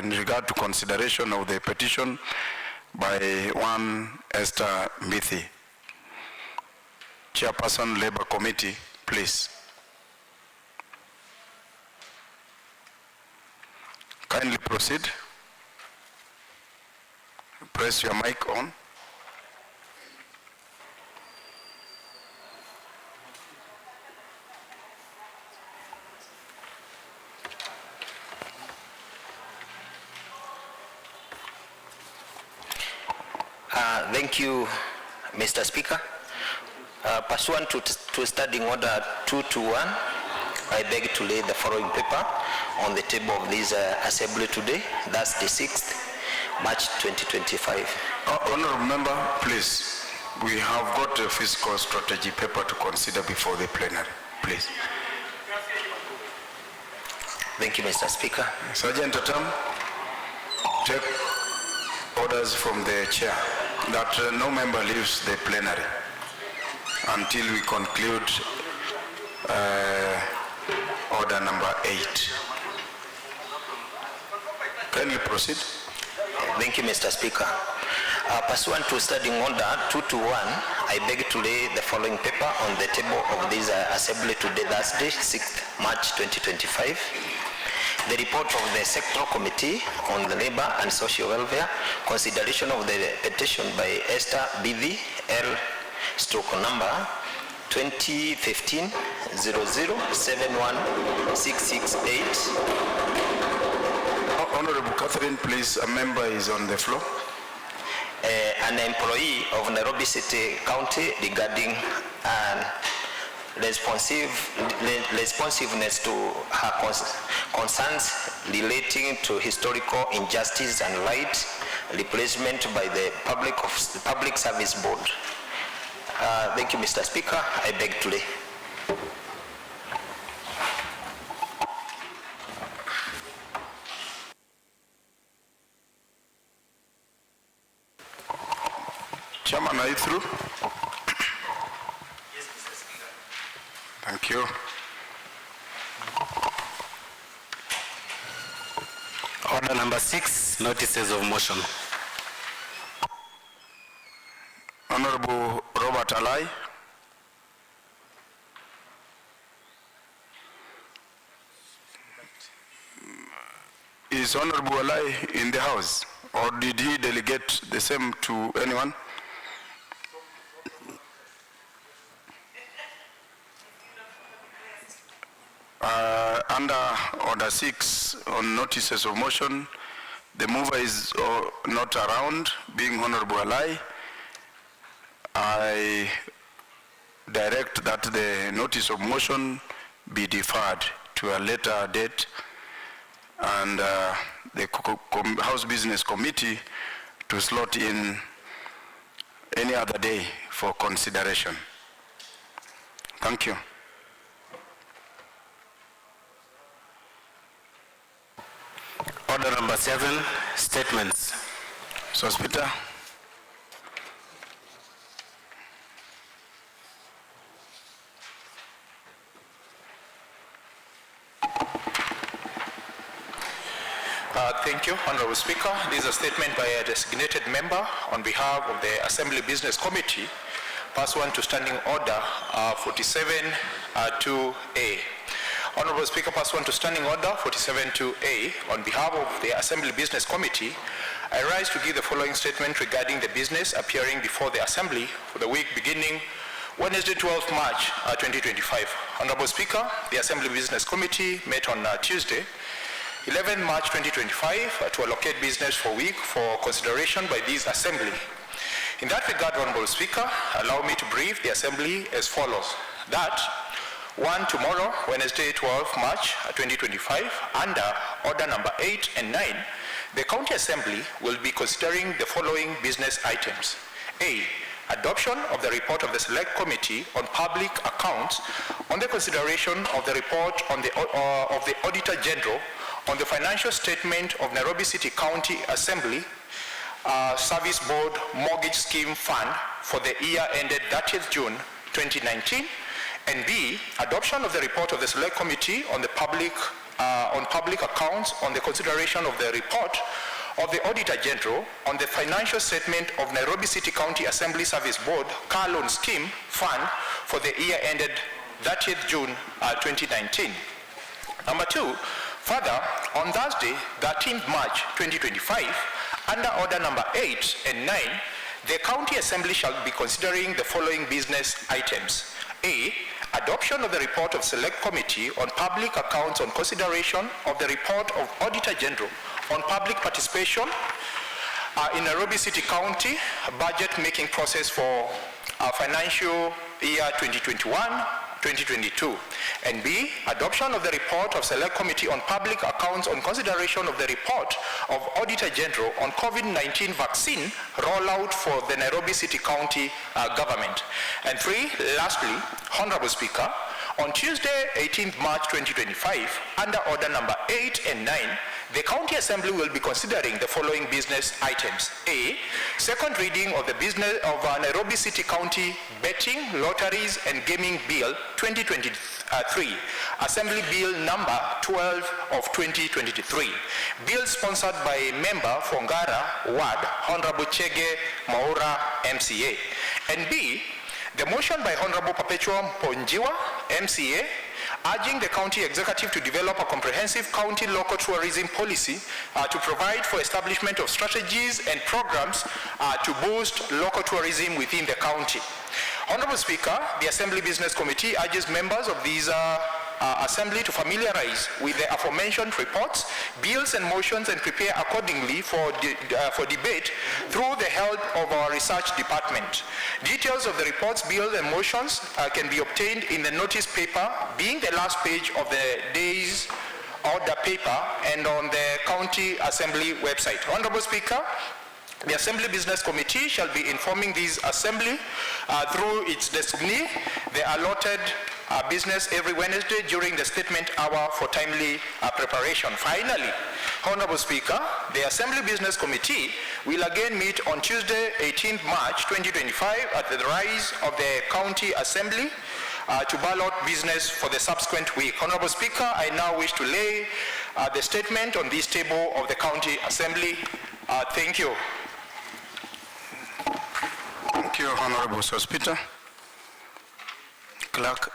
in regard to consideration of the petition by one Esther Mbithi. Chairperson, Labour Committee, please. Kindly proceed. Press your mic on. Thank you, Mr. Speaker. Pursuant to Standing Order 221, I beg to lay the following paper on the table of this assembly today. That's the 6th March 2025. Honorable member, please. We have got a fiscal strategy paper to consider before the plenary. Please. Thank you, Mr. Speaker. Sergeant Atam, take orders from the chair that no member leaves the plenary until we conclude order number 8. Can you proceed? Thank you, Mr. Speaker. Pursuant to Standing Order 221, I beg to lay the following paper on the table of this assembly today, Thursday, 6th March 2025. The report of the Sectoral Committee on the Labour and Social Welfare, consideration of the petition by Esther Mbithi, L. stroke number 2015-00-71668. Honorable Catherine, please, a member is on the floor. An employee of Nairobi City County regarding responsiveness to her concerns relating to historical injustice and right replacement by the Public Service Board. Thank you, Mr. Speaker. I beg to lay. Chairman, are you through? Yes, Mr. Speaker. Thank you. Order number 6, notices of motion. Honorable Robert Alai. Is Honorable Alai in the house, or did he delegate the same to anyone? Under Order 6 on notices of motion, the mover is not around, being Honorable Alai. I direct that the notice of motion be deferred to a later date, and the House Business Committee to slot in any other day for consideration. Thank you. Order number 7, statements. Sospita. Thank you, Honorable Speaker. This is a statement by a designated member on behalf of the Assembly Business Committee, pursuant to Standing Order 47-2A. Honorable Speaker, pursuant to Standing Order 47-2A, on behalf of the Assembly Business Committee, I rise to give the following statement regarding the business appearing before the Assembly for the week beginning Wednesday, 12th March 2025. Honorable Speaker, the Assembly Business Committee met on Tuesday, 11 March 2025 to allocate business for week for consideration by this Assembly. In that regard, Honorable Speaker, allow me to brief the Assembly as follows. That 1, tomorrow, Wednesday, 12th March 2025, under Order number 8 and 9, the County Assembly will be considering the following business items. A, adoption of the report of the Select Committee on Public Accounts on the consideration of the report on the, of the Auditor General on the financial statement of Nairobi City County Assembly Service Board Mortgage Scheme Fund for the year ended 30th June 2019, and B, adoption of the report of the Select Committee on the Public on public accounts on the consideration of the report of the Auditor General on the financial statement of Nairobi City County Assembly Service Board Car Loan Scheme Fund for the year ended 30th June 2019. Number two, further, on Thursday, 13th March 2025, under order number 8 and 9, the County Assembly shall be considering the following business items. A, adoption of the report of Select Committee on Public Accounts on consideration of the report of Auditor General on public participation in Nairobi City County budget making process for financial year 2021-2022. And B, adoption of the report of Select Committee on Public Accounts on consideration of the report of Auditor General on COVID-19 vaccine rollout for the Nairobi City County government. And three, lastly, Honorable Speaker, on Tuesday, 18th March 2025, under order number 8 and 9, the County Assembly will be considering the following business items. A, second reading of the business of Nairobi City County Betting, Lotteries and Gaming Bill 2023, Assembly Bill number 12 of 2023. Bill sponsored by member Fongara Ward, Honorable Chege Maura, MCA. And B, the motion by Honorable Perpetual Ponjiwa, MCA, urging the county executive to develop a comprehensive county local tourism policy to provide for establishment of strategies and programs to boost local tourism within the county. Honorable Speaker, the Assembly Business Committee urges members of these Assembly to familiarize with the aforementioned reports, bills and motions and prepare accordingly for debate through the help of our research department. Details of the reports, bills and motions can be obtained in the notice paper, being the last page of the day's order paper and on the County Assembly website. Honorable Speaker, the Assembly Business Committee shall be informing this Assembly through its designee, the allotted business every Wednesday during the statement hour for timely preparation. Finally, Honorable Speaker, the Assembly Business Committee will again meet on Tuesday, 18th March 2025 at the rise of the County Assembly to ballot business for the subsequent week. Honorable Speaker, I now wish to lay the statement on this table of the County Assembly. Thank you. Thank you, Honorable Sospita. Clerk.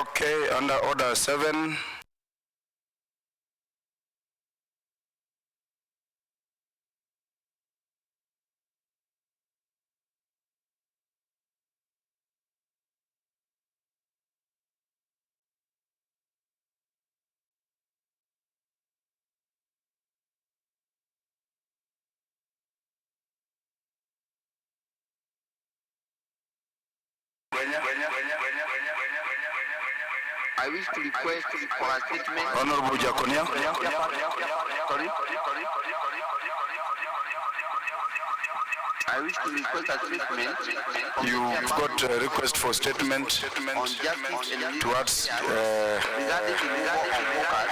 Okay, under order 7. I wish to request for a statement. Honorable Jaconia. Sorry. I wish to request a statement. You've got a request for statement on justice and towards regarding the removal of workers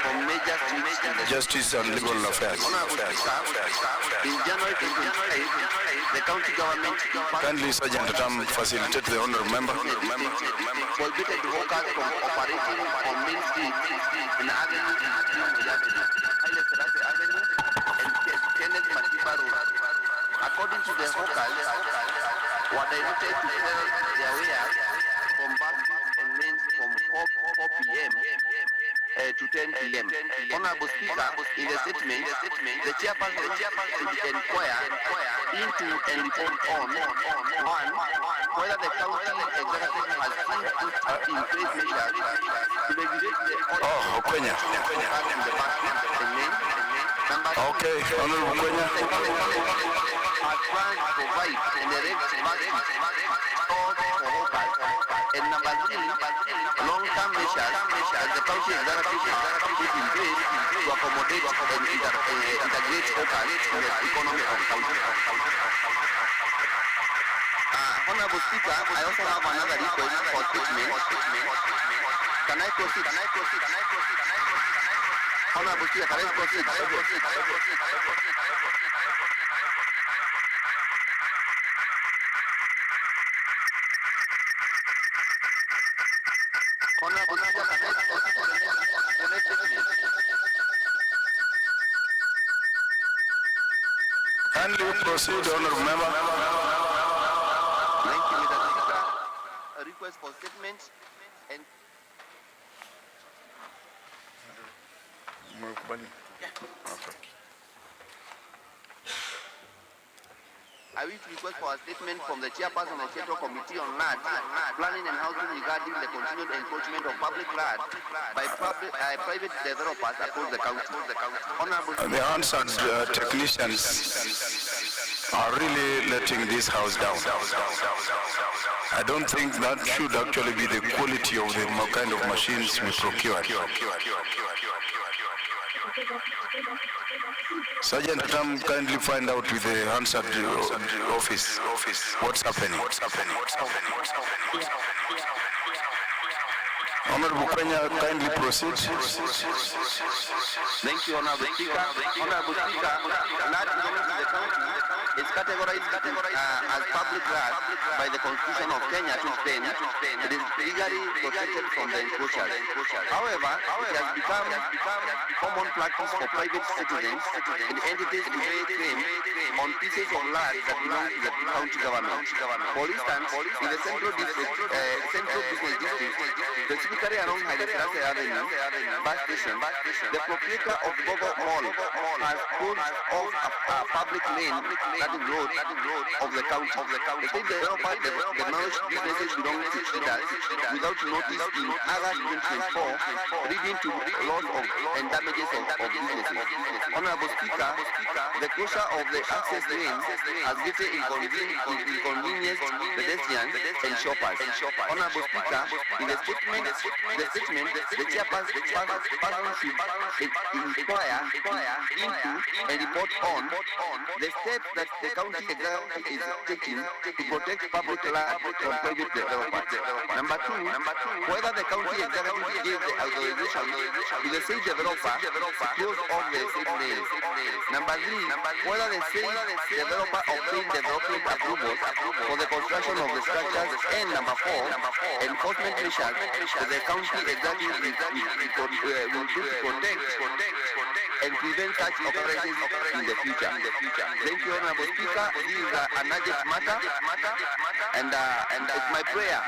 from major streets in the justice and legal affairs. Honorable Speaker, in January 2025, the county government Kindly, Sergeant Tam, facilitate the honorable member. prohibited workers from operating on main streets in avenues including Haile Selassie Avenue and Kenneth Matiba Road. According to the hawkers, were directed to sell their wares from baskets and lanes from 4 p.m. To 10 p.m. Honorable Speaker, in the statement, the chairperson should inquire into and report on 1. Whether the county executive has put in place measures to regulate the Okwenya. in the basket and lanes. Number 2, Okay, Honorable Okwenya. has planned to provide and erect baskets stores for hawkers. And number 3, long-term measures that the county executive put in place to accommodate and integrate hawkers in the economy of the county. Honorable Speaker, I also have another request for statement. Can I proceed? Honorable Speaker, can I proceed? Honorable Speaker, can I proceed to the next statement? Kindly proceed, honorable member. Thank you, Mr. Speaker. A request for statement and I wish to request for a statement from the chairperson of the Central Committee on Land, Planning and Housing regarding the continued encroachment of public land by private developers across the county. Honorable The answered technicians are really letting this house down. I don't think that should actually be the quality of the kind of machines we procure. Sergeant Tam, kindly find out with the answered office what's happening. Honorable Kenya, kindly proceed. Thank you, Honorable Speaker. Honorable Speaker, land belonging to the county is categorized as public land by the Constitution of Kenya 2010. It is legally protected from the encroachers. However, it has become common practice for private citizens and entities to lay claim on pieces of land that belong to the county government. For instance, in the central business district, specifically around Haile Selassie Avenue bus station, the proprietor of Gogo Mall has pulled off a public lane that is road of the county. The state developer demolished businesses belonging to traders without notice in August 2024, leading to loss of and damages of businesses. Honorable Speaker, the closure of the access lanes has greatly inconvenienced pedestrians and shoppers. Honorable Speaker, in the statement, the chairperson should inquire into and report on the steps that the county executive is taking to protect public land from private developers. Number 2, whether the county executive gave the authorization to the state developer to close off the said lanes. Number 3, whether the state developer obtained development approvals for the construction of the structures. And number 4, enforcement measures the county exactly will do to protect and prevent such occurrences in the future. Thank you, Honorable Speaker. This is an urgent matter, and it's my prayer,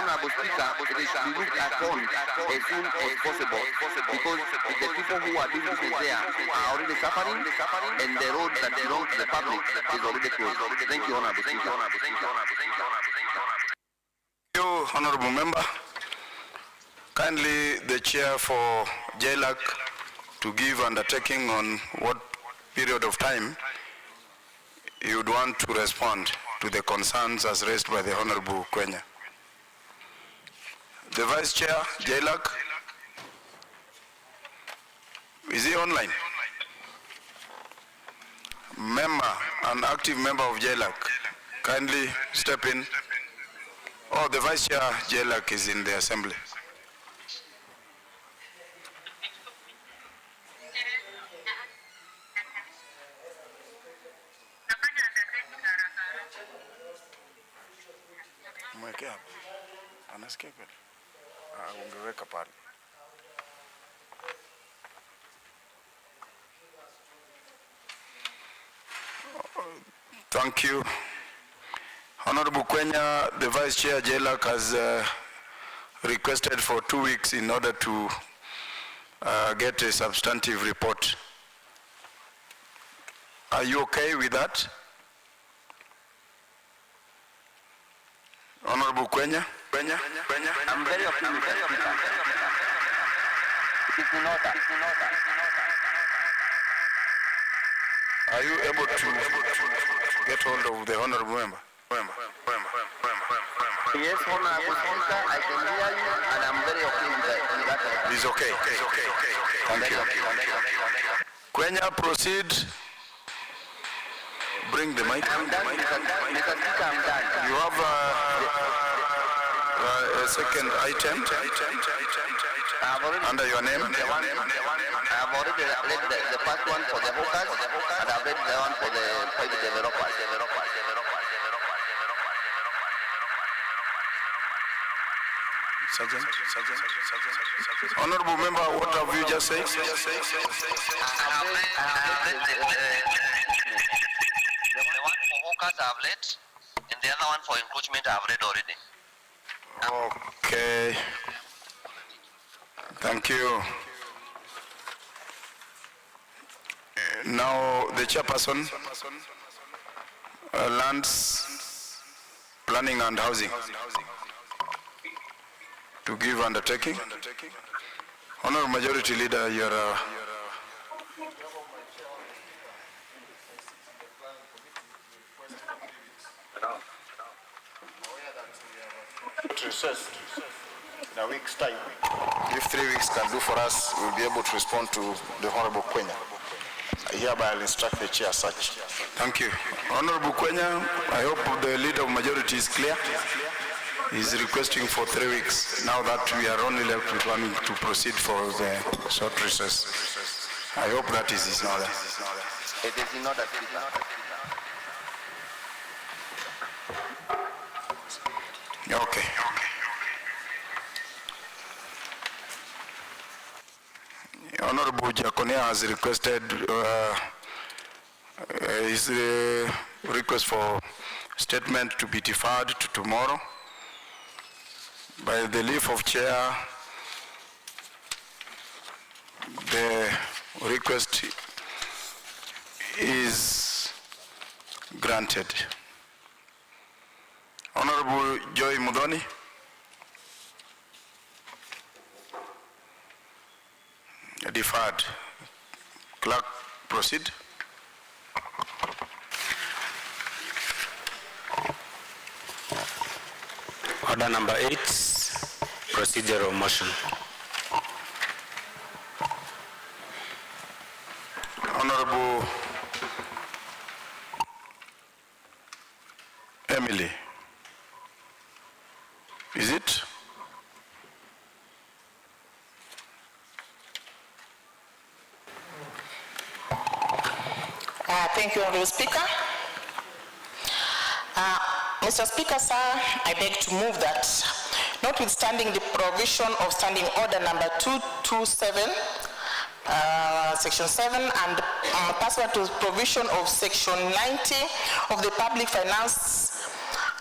Honorable Speaker, it is to be looked upon as soon as possible, because the people who are doing business there are already suffering, and the road that belongs to the public is already closed. Thank you, Honorable Speaker. Thank you, Honorable Member. Kindly the Chair for JLAC to give undertaking on what period of time you would want to respond to the concerns as raised by the Honorable Kwenya. The Vice Chair, JLAC, is he online? Member, an active member of JLAC, kindly step in. Oh, the Vice Chair, JLAC, is in the Assembly. Mweke hapo. Anasikia kweli? Ungeweka pale. Thank you. Honorable Kwenya, the Vice Chair JLAC has requested for 2 weeks in order to get a substantive report. Are you okay with that? Honorable Kwenya? I'm very okay with that. It is in order. Are you able to get hold of the Honorable Member? Yes, Honorable Speaker, I can hear you, and I'm very okay with that. It's okay. Thank you. Kwenya, proceed. Bring the mic. I'm done, Mr. Speaker, I'm done. You have a second item under your name. I've already read the first one for the hawkers, and I've read the one for the private developers. Sergeant. Honorable Member, what have you just said? I have read the one for hawkers I've read, and the other one for encroachment I've read already. Okay. Thank you. Now the chairperson, lands, planning and housing, to give undertaking. Honorable Majority Leader, you are recessed in a week's time. If 3 weeks can do for us, we'll be able to respond to the Honorable Kwenya. Hereby I'll instruct the chair as such. Thank you. Honorable Kwenya, I hope the leader of majority is clear. He's requesting for 3 weeks. Now that we are only left with one week to proceed for the short recess. I hope that is in order. It is in order, Speaker. Okay. Honorable Jaconia has requested his request for statement to be deferred to tomorrow. By the leave of chair, the request is granted. Honorable Joy Mudoni. Deferred. Clerk, proceed. Order number 8, procedural motion. Honorable Emily. Is it? Thank you, Honorable Speaker. Mr. Speaker, sir, I beg to move that notwithstanding the provision of Standing Order number 227, Section 7, and pursuant to provision of Section 90 of the Public Finance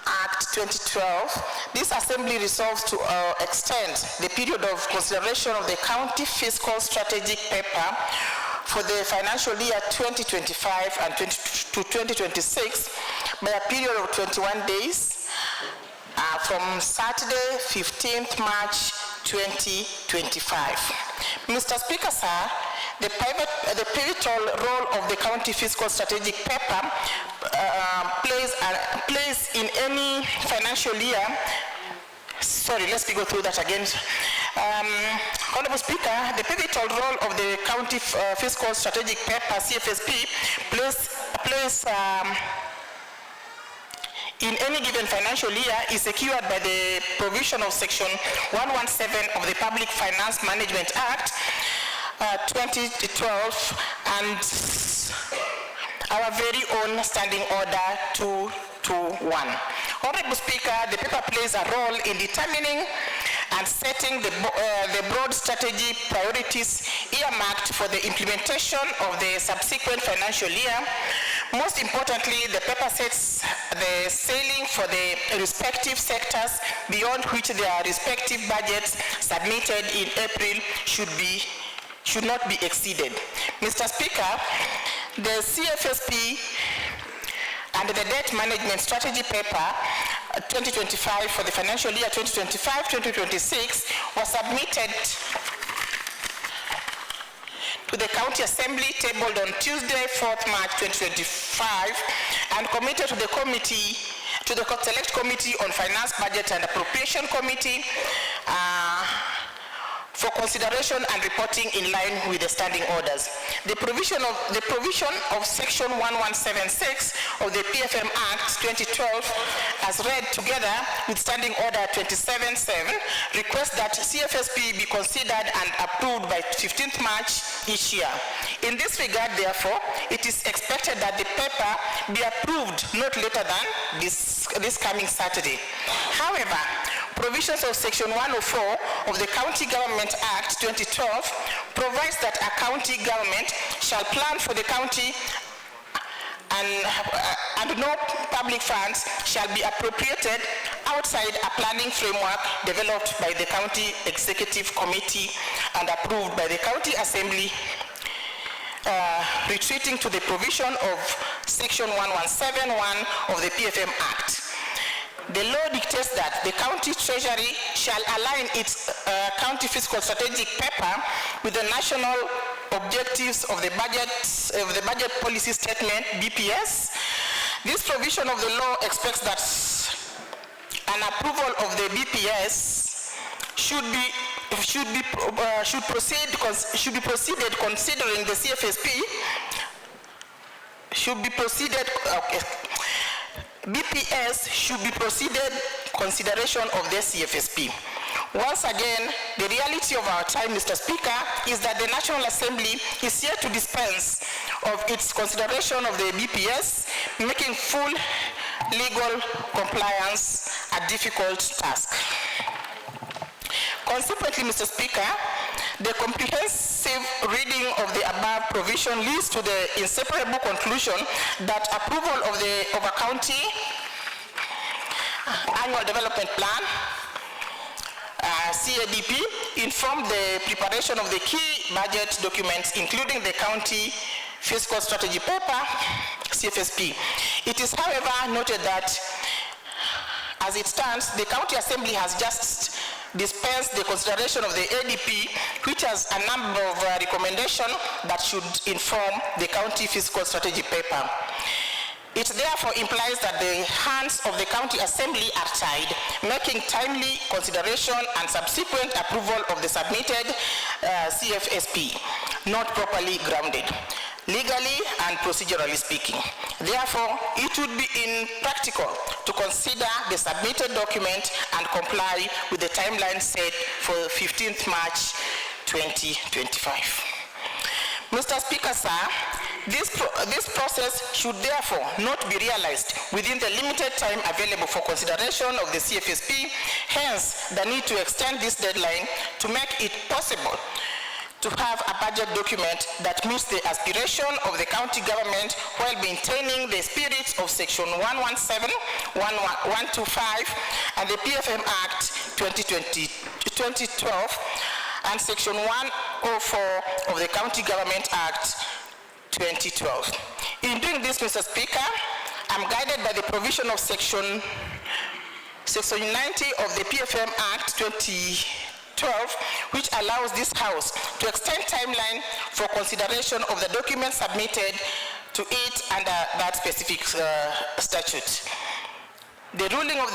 Act 2012, this Assembly resolves to extend the period of consideration of the County Fiscal Strategic Paper for the financial year 2025 and to 2026 by a period of 21 days from Saturday, 15th March 2025. Mr. Speaker, sir, the pivotal role of the County Fiscal Strategic Paper plays in any financial year. Sorry, let me go through that again. Honorable Speaker, the pivotal role of the County Fiscal Strategic Paper, CFSP, plays in any given financial year is secured by the provision of Section 117 of the Public Finance Management Act 2012 and our very own Standing Order 221. Honorable Speaker, the paper plays a role in determining and setting the broad strategy priorities earmarked for the implementation of the subsequent financial year. Most importantly, the paper sets the ceiling for the respective sectors beyond which their respective budgets submitted in April should not be exceeded. Mr. Speaker, the CFSP and the Debt Management Strategy Paper 2025 for the financial year 2025-2026 was submitted to the County Assembly, tabled on Tuesday, 4th March 2025, and committed to the committee, to the Select Committee on Finance, Budget and Appropriation Committee for consideration and reporting in line with the standing orders. The provision of Section 1176 of the PFM Act 2012, as read together with Standing Order 277, requests that CFSP be considered and approved by 15th March each year. In this regard, therefore, it is expected that the paper be approved not later than this coming Saturday. However, provisions of Section 104 of the County Government Act 2012 provides that a county government shall plan for the county and no public funds shall be appropriated outside a planning framework developed by the County Executive Committee and approved by the County Assembly, retreating to the provision of Section 1171 of the PFM Act. The law dictates that the county treasury shall align its county fiscal strategic paper with the national objectives of the budget policy statement (BPS). This provision of the law expects that an approval of the BPS should be proceeded considering the CFSP BPS should be proceeded consideration of the CFSP. Once again, the reality of our time, Mr. Speaker, is that the National Assembly is here to dispense of its consideration of the BPS, making full legal compliance a difficult task. Consequently, Mr. Speaker, the comprehensive reading of the above provision leads to the inseparable conclusion that approval of a county annual development plan, CADP, informed the preparation of the key budget documents, including the county fiscal strategy paper, CFSP. It is, however, noted that as it stands, the County Assembly has just dispensed the consideration of the ADP, which has a number of recommendations that should inform the county fiscal strategy paper. It therefore implies that the hands of the County Assembly are tied, making timely consideration and subsequent approval of the submitted CFSP not properly grounded, legally and procedurally speaking. Therefore, it would be impractical to consider the submitted document and comply with the timeline set for 15th March 2025. Mr. Speaker, sir, This process should therefore not be realized within the limited time available for consideration of the CFSP, hence the need to extend this deadline to make it possible to have a budget document that meets the aspiration of the county government while maintaining the spirit of Section 117, 125, and the PFM Act 2012, and Section 104 of the County Government Act 2012. In doing this, Mr. Speaker, I'm guided by the provision of Section 90 of the PFM Act 2012, which allows this House to extend timeline for consideration of the documents submitted to it under that specific statute. The ruling of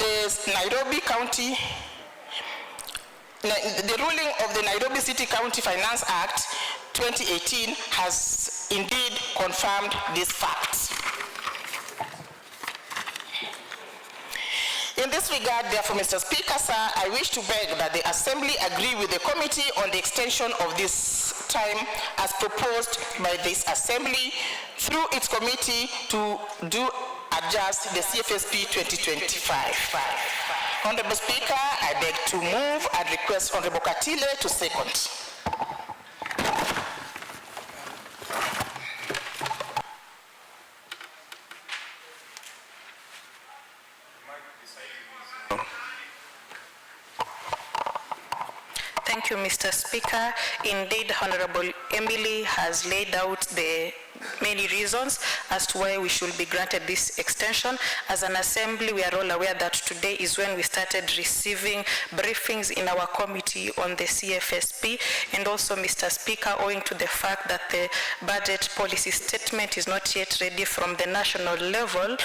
the Nairobi City County Finance Act 2018 has indeed confirmed these facts. In this regard, therefore, Mr. Speaker, sir, I wish to beg that the Assembly agree with the committee on the extension of this time as proposed by this Assembly through its committee to adjust the CFSP 2025. Honorable Speaker, I beg to move and request Honorable Katile to second. Thank you, Mr. Speaker. Indeed, Honorable Emily has laid out the many reasons as to why we should be granted this extension. As an assembly, we are all aware that today is when we started receiving briefings in our committee on the CFSP, and also, Mr. Speaker, owing to the fact that the budget policy statement is not yet ready from the national level,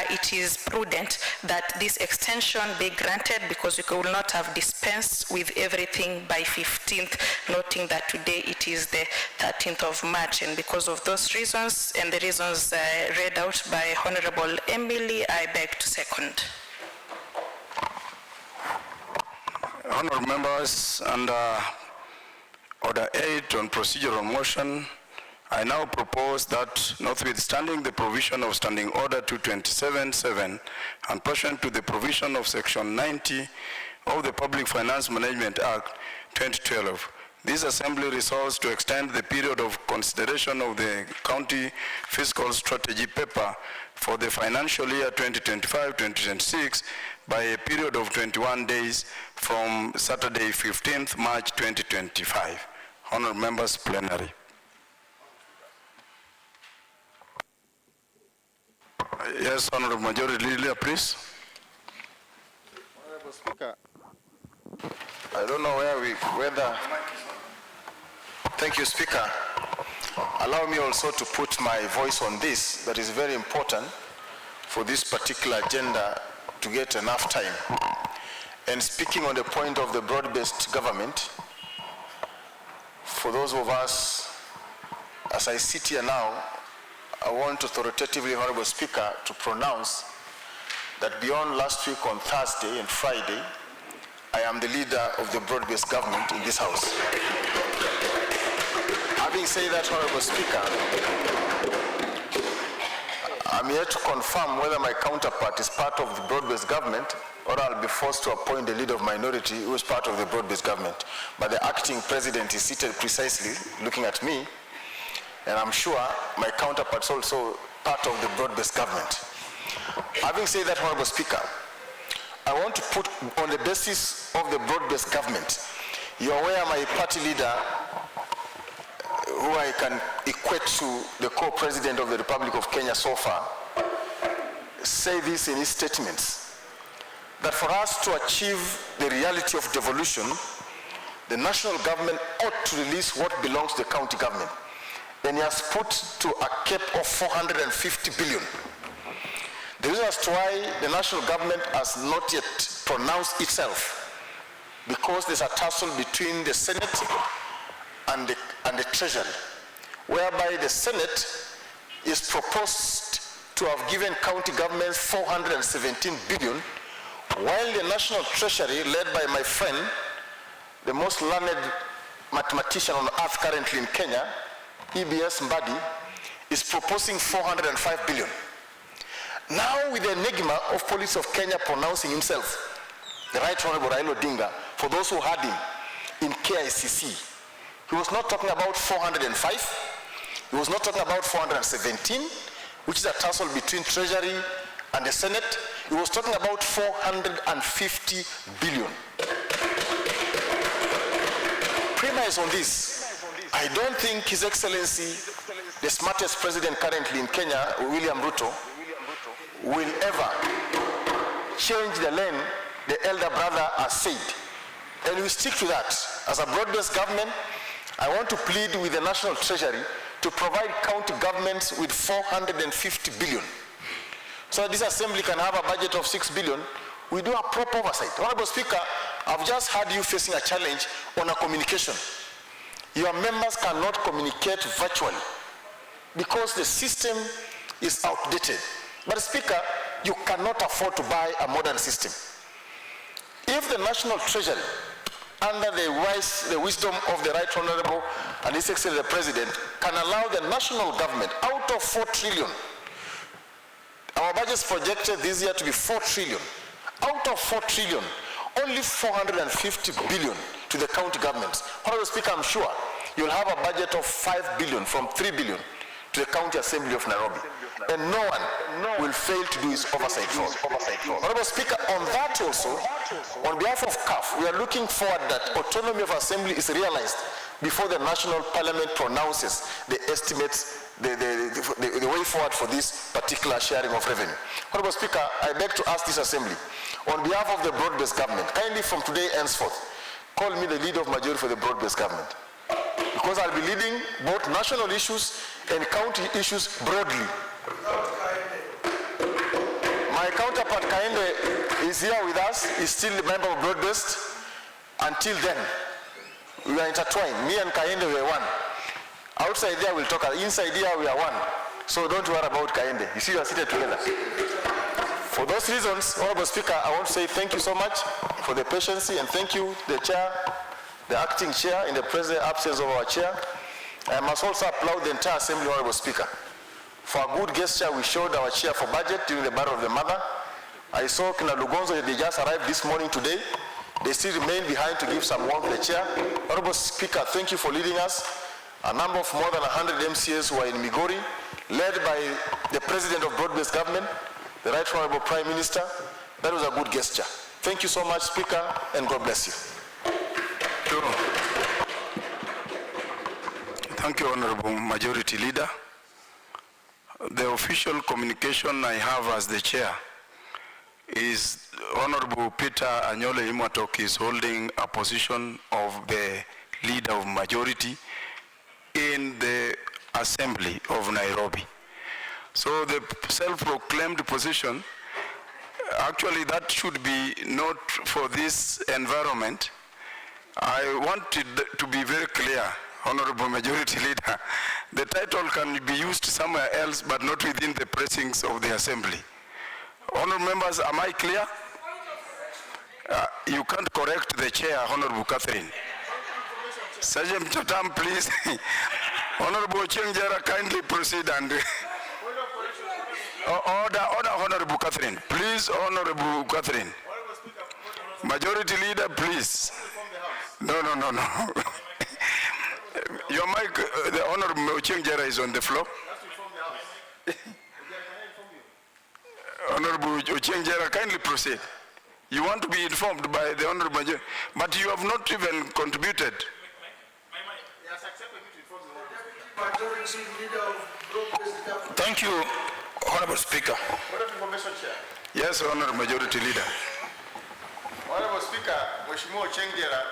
it is prudent that this extension be granted because we will not have dispensed with everything by 15th, noting that today it is the 13th of March, and because of those reasons and the reasons read out by Honorable Emily, I beg to second. Honourable members, under Order 8 on procedural motion, I now propose that, notwithstanding the provision of Standing Order 227-7 and pursuant to the provision of Section 90 of the Public Finance Management Act 2012, this Assembly resolves to extend the period of consideration of the County Fiscal Strategy Paper for the financial year 2025-2026 by a period of 21 days from Saturday, 15th March 2025. Honourable members, plenary. Yes, Honourable Majority Leader, please. Honourable Speaker, I don't know whether. thank you, Speaker. Allow me also to put my voice on this. That is very important for this particular agenda to get enough time. And speaking on the point of the broad-based government, for those of us, as I sit here now, I want authoritatively, Honourable Speaker, to pronounce that beyond last week on Thursday and Friday, I am the leader of the broad-based government in this House. Having said that, Honourable Speaker, I'm here to confirm whether my counterpart is part of the broad-based government or I'll be forced to appoint the leader of minority who is part of the broad-based government. But the acting president is seated precisely looking at me, and I'm sure my counterpart is also part of the broad-based government. Having said that, Honourable Speaker, I want to put on the basis of the broad-based government. You're aware my party leader, who I can equate to the co-president of the Republic of Kenya so far, say this in his statements, that for us to achieve the reality of devolution, the national government ought to release what belongs to the county government. And he has put to a cap of 450 billion. The reason as to why the national government has not yet pronounced itself, because there's a tussle between the Senate and the Treasury, whereby the Senate is proposed to have given county governments 417 billion, while the National Treasury, led by my friend, the most learned mathematician on earth currently in Kenya, EBS Mbadi, is proposing 405 billion. Now with the enigma of Police of Kenya pronouncing himself, the Right Honorable Raila Odinga, for those who heard him in KICC, he was not talking about 405, he was not talking about 417, which is a tussle between Treasury and the Senate. He was talking about 450 billion. Premise on this, I don't think His Excellency, the smartest president currently in Kenya, William Ruto, will ever change the lane the elder brother has said. And we stick to that. As a broad-based government, I want to plead with the National Treasury to provide county governments with 450 billion. So that this assembly can have a budget of 6 billion, we do a proper oversight. Honorable Speaker, I've just heard you facing a challenge on a communication. Your members cannot communicate virtually because the system is outdated. But Speaker, you cannot afford to buy a modern system. If the National Treasury, under the wisdom of the Right Honorable and His Excellency the President, can allow the national government out of 4 trillion, our budget is projected this year to be 4 trillion. Out of 4 trillion, only 450 billion to the county governments. Honorable Speaker, I'm sure you'll have a budget of 5 billion from 3 billion to the County Assembly of Nairobi. And no one will fail to do his oversight role. Honorable Speaker, on that also, on behalf of CAF, we are looking forward that autonomy of assembly is realized before the National Parliament pronounces the estimates, the way forward for this particular sharing of revenue. Honorable Speaker, I beg to ask this assembly, on behalf of the broad-based government, kindly from today henceforth, call me the leader of majority for the broad-based government. Because I'll be leading both national issues and county issues broadly. My counterpart Kainde is here with us, is still a member of broad-based. Until then, we are intertwined. Me and Kainde, we are one. Outside there we'll talk, inside here we are one. So don't worry about Kainde. You see, we are seated together. For those reasons, Honorable Speaker, I want to say thank you so much for the patience, and thank you, the chair, the acting chair, in the present absence of our chair. I must also applaud the entire assembly, Honorable Speaker. For a good gesture, we showed our chair for budget during the Battle of the Mother. I saw Kina Lugonzo, they just arrived this morning today. They still remain behind to give some warmth to the chair. Honorable Speaker, thank you for leading us. A number of more than 100 MCAs who are in Migori, led by the President of Broad-Based Government, the Right Honorable Prime Minister. That was a good gesture. Thank you so much, Speaker, and God bless you. Thank you, Honorable Majority Leader. The official communication I have as the chair is Honorable Peter Anyole Imwatok is holding a position of the leader of majority in the Assembly of Nairobi. So the self-proclaimed position, actually that should be not for this environment. I want it to be very clear, Honorable Majority Leader, the title can be used somewhere else but not within the precincts of the Assembly. Honorable members, am I clear? You can't correct the chair, Honorable Catherine. Sergeant Chatam, please. Honorable Chengjara, kindly proceed and... Order, Honorable Catherine. Please, Honorable Catherine. Majority Leader, please. No. Your mic, the Honorable Chengjara is on the floor. Honorable Chengjara, kindly proceed. You want to be informed by the Honorable Majority, but you have not even contributed. Thank you, Honorable Speaker. Yes, Honorable Majority Leader. Honorable Speaker, Mheshimiwa Chengjara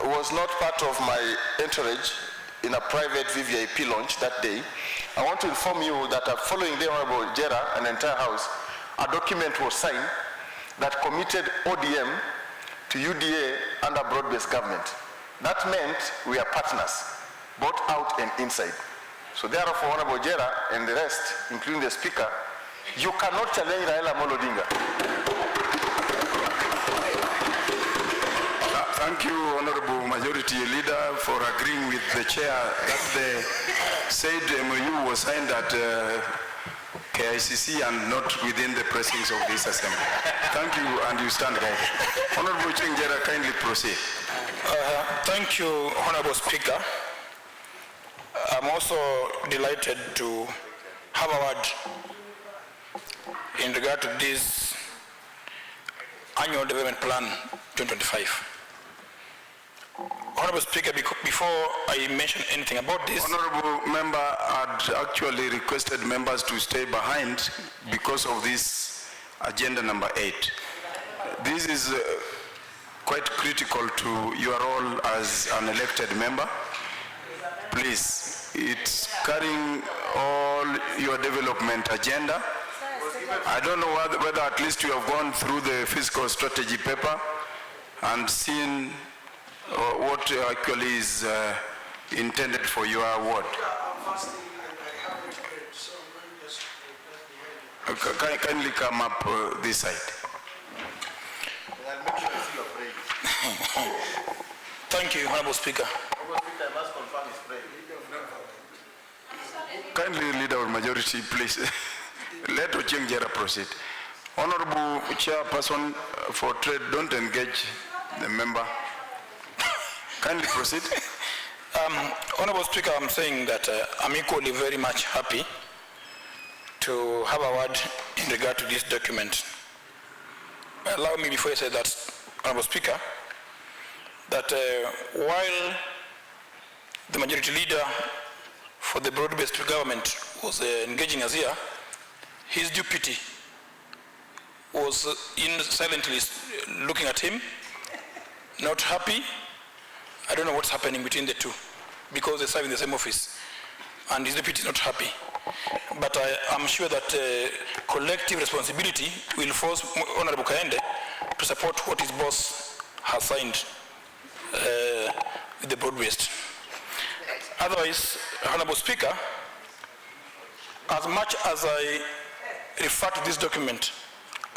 was not part of my entourage in a private VVIP launch that day. I want to inform you that following the Honorable Jera and the entire House, a document was signed that committed ODM to UDA under broad-based government. That meant we are partners, both out and inside. So therefore, Honorable Jera and the rest, including the Speaker, you cannot challenge Raila Amolo Odinga. Thank you, Honorable Majority Leader, for agreeing with the chair that the said MOU was signed at KICC and not within the precincts of this assembly. Thank you, and you stand guided. Honorable Chingjera, kindly proceed. Thank you, Honorable Speaker. I'm also delighted to have a word in regard to this annual development plan 2025. Honorable Speaker, before I mention anything about this, Honorable member had actually requested members to stay behind because of this agenda number 8. This is quite critical to your role as an elected member. Please, it's carrying all your development agenda. I don't know whether at least you have gone through the fiscal strategy paper and seen what actually is intended for your award. Kindly come up this side. thank you, Honorable Speaker. Kindly, Leader of Majority, please. Let Ochieng Jera proceed. Honorable Chairperson for Trade, don't engage the member. Kindly proceed. Honorable Speaker, I'm saying that I'm equally very much happy to have a word in regard to this document. Allow me, before I say that, Honorable Speaker, that while the Majority Leader for the broad-based government was engaging us here, his deputy was silently looking at him, not happy. I don't know what's happening between the two, because they serve in the same office, and his deputy is not happy. But I'm sure that collective responsibility will force Honorable Kaende to support what his boss has signed with the broad-based. Otherwise, Honorable Speaker, as much as I refer to this document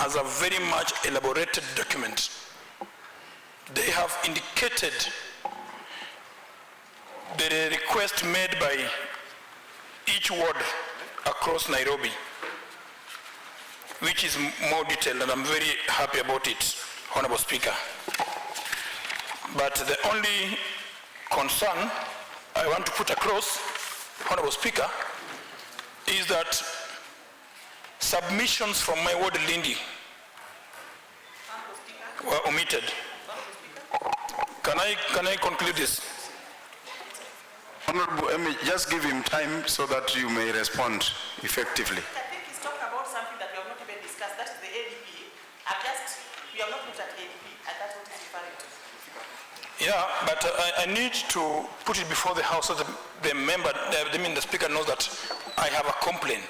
as a very much elaborated document, they have indicated the request made by each ward across Nairobi, which is more detailed, and I'm very happy about it, Honorable Speaker. But the only concern I want to put across, Honorable Speaker, is that submissions from my ward Lindi were omitted. Can I conclude this? Honorable Emmy, just give him time so that you may respond effectively. I think he's talking about something that we have not even discussed. That is the ADP. We have not looked at ADP, and that's what he's referring to. Yeah, but I need to put it before the House so that the member, the Speaker knows that I have a complaint.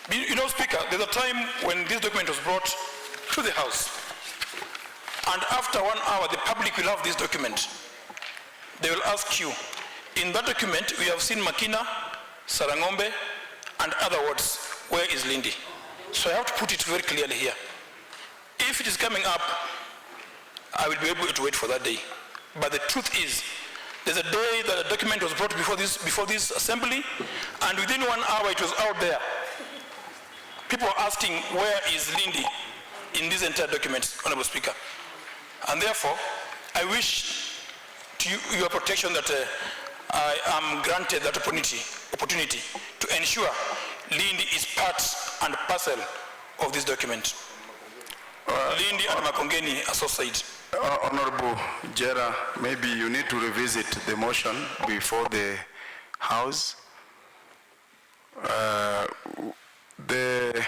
You know, Speaker, there's a time when this document was brought to the House, and after 1 hour, the public will have this document. They will ask you, in that document, we have seen Makina, Sarangombe, and other words. Where is Lindi? So I have to put it very clearly here. If it is coming up, I will be able to wait for that day. But the truth is, there's a day that a document was brought before this assembly, and within 1 hour it was out there. People are asking, where is Lindi in this entire document, Honorable Speaker? And therefore, I wish to your protection that I am granted that opportunity to ensure Lindi is part and parcel of this document. Lindi and Makongeni associate. Honorable Jera, maybe you need to revisit the motion before the House. The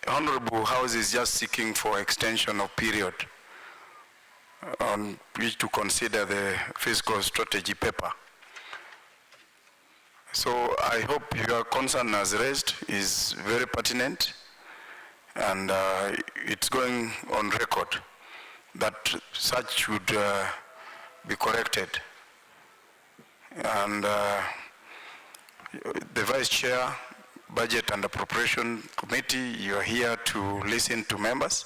Honorable House is just seeking for extension of period on which to consider the fiscal strategy paper. So I hope your concern as raised is very pertinent, and it's going on record that such should be corrected. And the Vice Chair, Budget and Appropriation Committee, you are here to listen to members.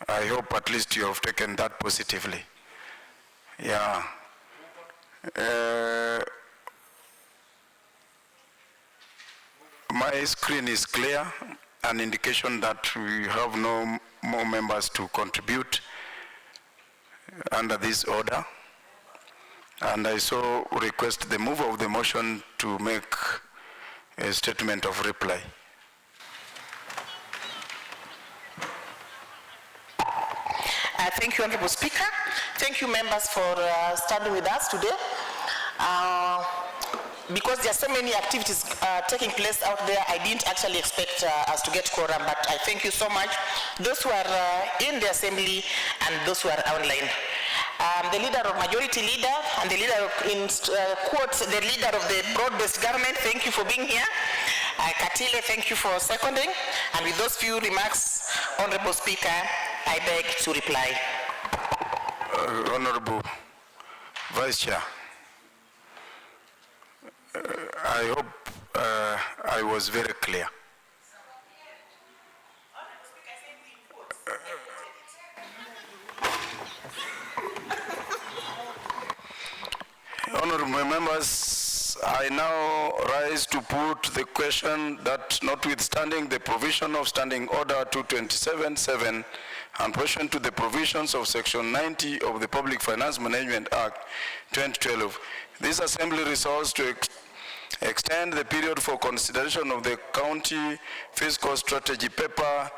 I hope at least you have taken that positively. Yeah. My screen is clear, an indication that we have no more members to contribute under this order. And I so request the mover of the motion to make a statement of reply. Thank you, Honorable Speaker. Thank you, members, for standing with us today. Because there are so many activities taking place out there, I didn't actually expect us to get quorum, but I thank you so much. Those who are in the assembly and those who are online. The leader of majority leader and the leader of, in quotes, the leader of the broad-based government, thank you for being here. Katile, thank you for seconding. And with those few remarks, Honorable Speaker, I beg to reply. Honorable Vice Chair, I hope I was very clear. Honorable members, I now rise to put the question that notwithstanding the provision of Standing Order 227-7 and pursuant to the provisions of Section 90 of the Public Finance Management Act 2012, this Assembly resolves to extend the period for consideration of the county fiscal strategy paper,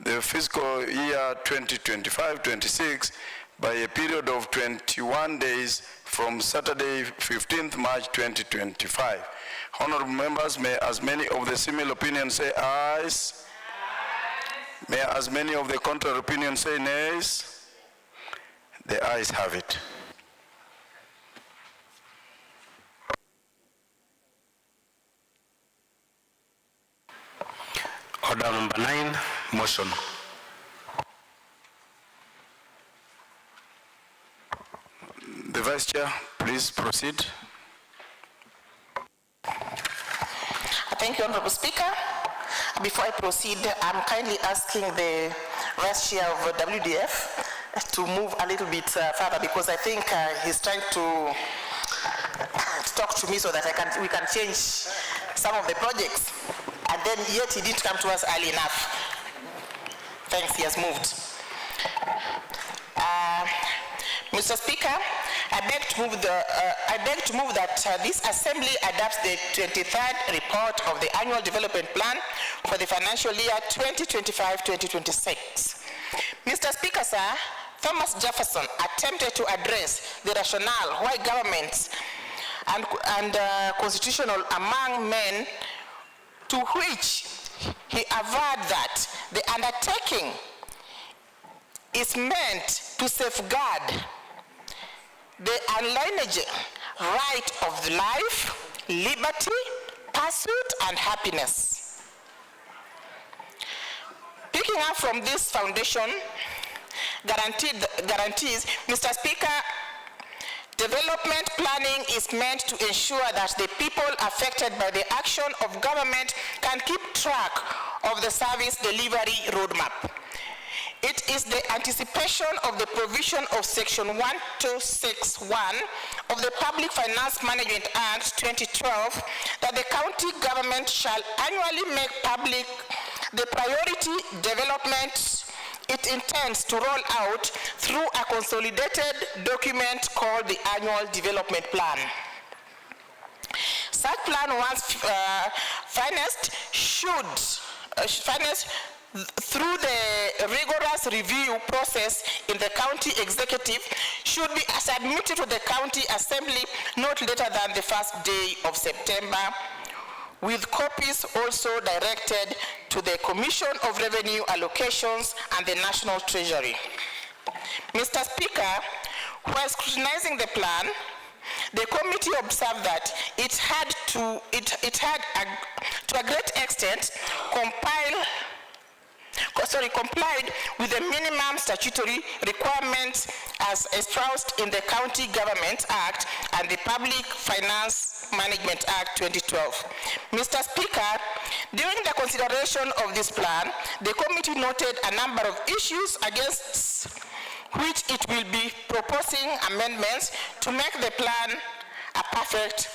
the fiscal year 2025-26, by a period of 21 days from Saturday, 15th March 2025. Honorable members, may as many of the similar opinions say ayes. May as many of the contrary opinions say nays. The ayes have it. Order number 9, motion. The Vice Chair, please proceed. Thank you, Honorable Speaker. Before I proceed, I'm kindly asking the Vice Chair of WDF to move a little bit further, because I think he's trying to talk to me so that we can change some of the projects, and then yet he didn't come to us early enough. Thanks, he has moved. Mr. Speaker, I beg to move that this Assembly adopts the 23rd report of the Annual Development Plan for the financial year 2025-2026. Mr. Speaker, sir, Thomas Jefferson attempted to address the rationale why governments and constitutional among men, to which he averred that the undertaking is meant to safeguard the unalienable right of life, liberty, pursuit, and happiness. Picking up from this foundation guarantees, Mr. Speaker, development planning is meant to ensure that the people affected by the action of government can keep track of the service delivery roadmap. It is the anticipation of the provision of Section 1261 of the Public Finance Management Act 2012 that the county government shall annually make public the priority development it intends to roll out through a consolidated document called the Annual Development Plan. Such plan, once financed, through the rigorous review process in the county executive, should be submitted to the county assembly not later than the first day of September, with copies also directed to the Commission of Revenue Allocations and the National Treasury. Mr. Speaker, while scrutinizing the plan, the committee observed that it had to a great extent complied with the minimum statutory requirements as espoused in the County Government Act and the Public Finance Management Act 2012. Mr. Speaker, during the consideration of this plan, the committee noted a number of issues against which it will be proposing amendments to make the plan a perfect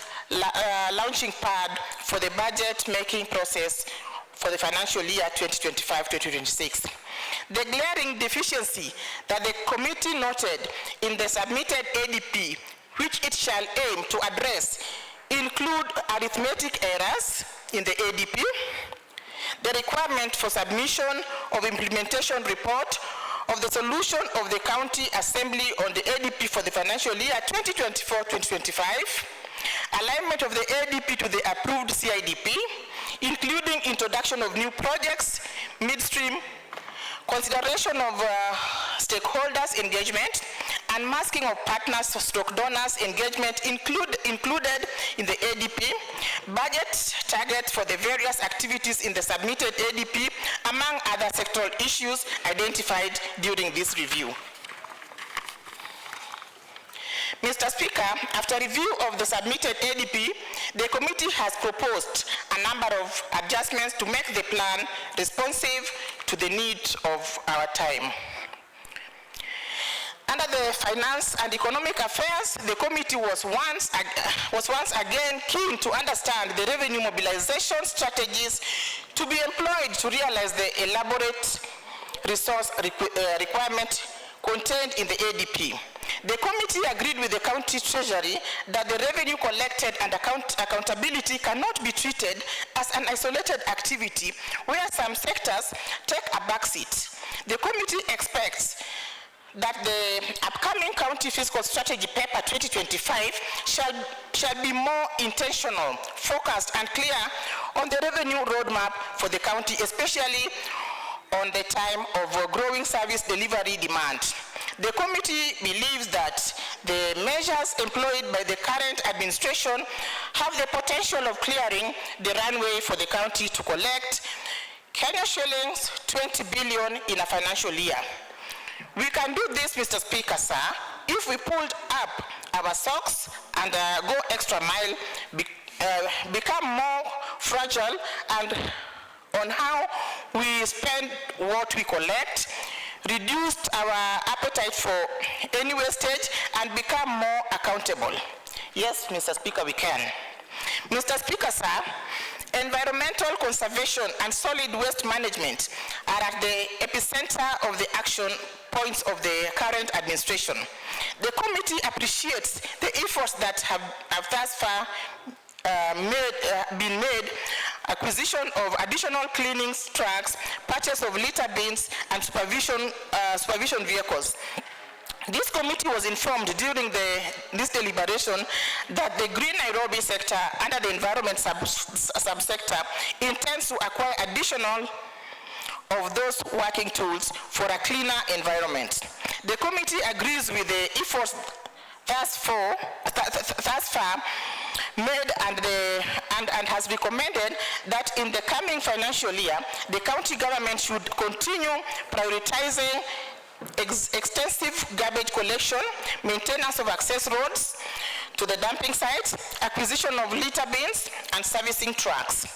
launching pad for the budget making process for the financial year 2025-2026. The glaring deficiency that the committee noted in the submitted ADP, which it shall aim to address, include arithmetic errors in the ADP, the requirement for submission of implementation report of the solution of the county assembly on the ADP for the financial year 2024-2025, alignment of the ADP to the approved CIDP, including introduction of new projects, midstream, consideration of stakeholders engagement, and masking of partners stroke donors engagement included in the ADP, budget targets for the various activities in the submitted ADP, among other sectoral issues identified during this review. Mr. Speaker, after review of the submitted ADP, the committee has proposed a number of adjustments to make the plan responsive to the needs of our time. Under the Finance and Economic Affairs, the committee was once again keen to understand the revenue mobilization strategies to be employed to realize the elaborate resource requirement contained in the ADP. The committee agreed with the county treasury that the revenue collected and accountability cannot be treated as an isolated activity where some sectors take a backseat. The committee expects that the upcoming county fiscal strategy paper 2025 shall be more intentional, focused, and clear on the revenue roadmap for the county, especially on the time of growing service delivery demand. The committee believes that the measures employed by the current administration have the potential of clearing the runway for the county to collect Kenya shillings 20 billion in a financial year. We can do this, Mr. Speaker, sir, if we pulled up our socks and go extra mile, become more fragile and on how we spend what we collect, reduced our appetite for any wastage, and become more accountable. Yes, Mr. Speaker, we can. Mr. Speaker, sir, environmental conservation and solid waste management are at the epicenter of the action points of the current administration. The committee appreciates the efforts that have thus far been made, acquisition of additional cleaning trucks, purchase of litter bins, and supervision vehicles. This committee was informed during this deliberation that the Green Nairobi sector under the environment subsector intends to acquire additional of those working tools for a cleaner environment. The committee agrees with the efforts thus far made and has recommended that in the coming financial year, the county government should continue prioritizing extensive garbage collection, maintenance of access roads to the dumping sites, acquisition of litter bins, and servicing trucks.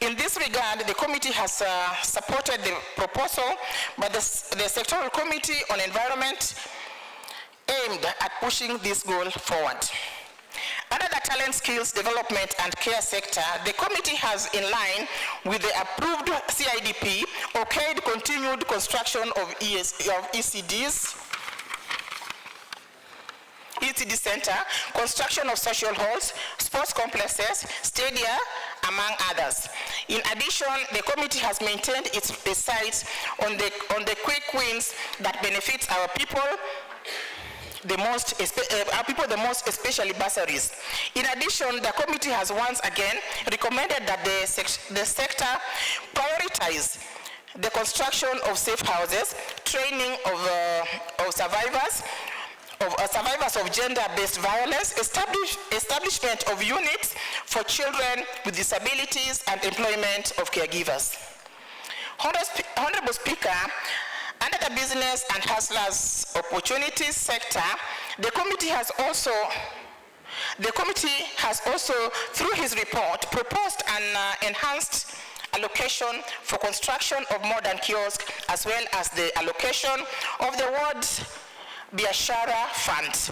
In this regard, the committee has supported the proposal by the Sectoral Committee on Environment aimed at pushing this goal forward. Under the talent, skills, development, and care sector, the committee has, in line with the approved CIDP, okayed continued construction of ECD center, construction of social halls, sports complexes, stadia, among others. In addition, the committee has maintained its sights on the quick wins that benefits our people the most, especially bursaries. In addition, the committee has once again recommended that the sector prioritize the construction of safe houses, training of survivors of gender-based violence, establishment of units for children with disabilities, and employment of caregivers. Honorable Speaker, under the business and hustlers opportunities sector, the committee has also, through his report, proposed an enhanced allocation for construction of modern kiosks, as well as the allocation of the wards Biashara Fund.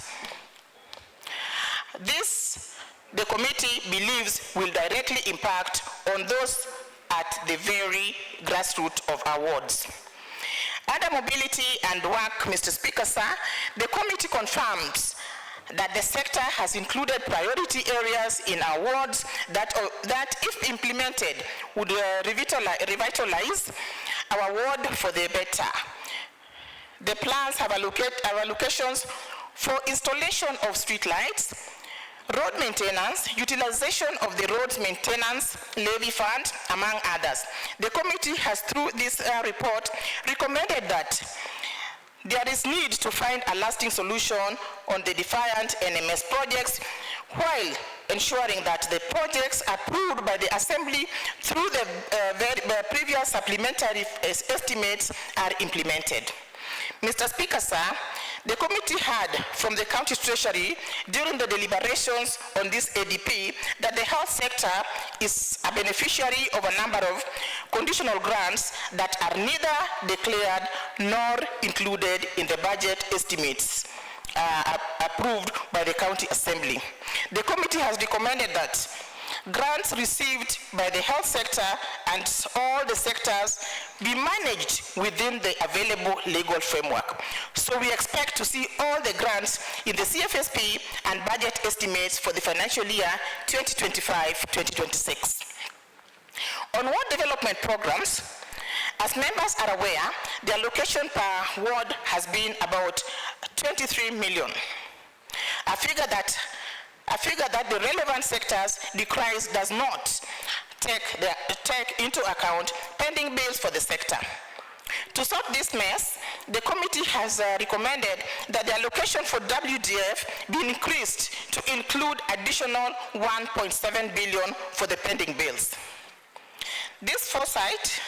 This, the committee believes, will directly impact on those at the very grassroots of our wards. Under mobility and work, Mr. Speaker, sir, the committee confirms that the sector has included priority areas in our wards that if implemented, would revitalize our ward for the better. The plans have allocations for installation of street lights, road maintenance, utilization of the roads maintenance levy fund, among others. The committee has, through this report, recommended that there is need to find a lasting solution on the defiant NMS projects while ensuring that the projects approved by the Assembly through the previous supplementary estimates are implemented. Mr. Speaker, sir, the committee heard from the county treasury during the deliberations on this ADP that the health sector is a beneficiary of a number of conditional grants that are neither declared nor included in the budget estimates approved by the county assembly. The committee has recommended that grants received by the health sector and all the sectors be managed within the available legal framework. So we expect to see all the grants in the CFSP and budget estimates for the financial year 2025-2026. On ward development programs, as members are aware, the allocation per ward has been about 23 million. A figure that the relevant sectors decries does not take into account pending bills for the sector. To sort this mess, the committee has recommended that the allocation for WDF be increased to include additional 1.7 billion for the pending bills. This foresight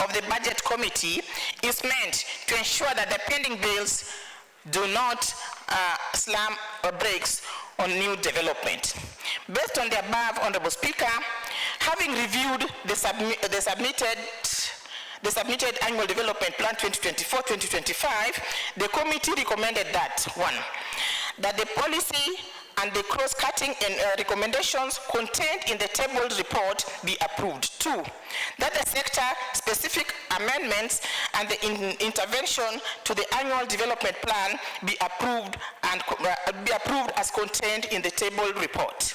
of the budget committee is meant to ensure that the pending bills do not slam brakes on new development. Based on the above, Honorable Speaker, having reviewed the submitted annual development plan 2024-2025, the committee recommended that, one, that the policy and the cross-cutting recommendations contained in the tabled report be approved. Two, that the sector-specific amendments and the intervention to the annual development plan be approved as contained in the tabled report.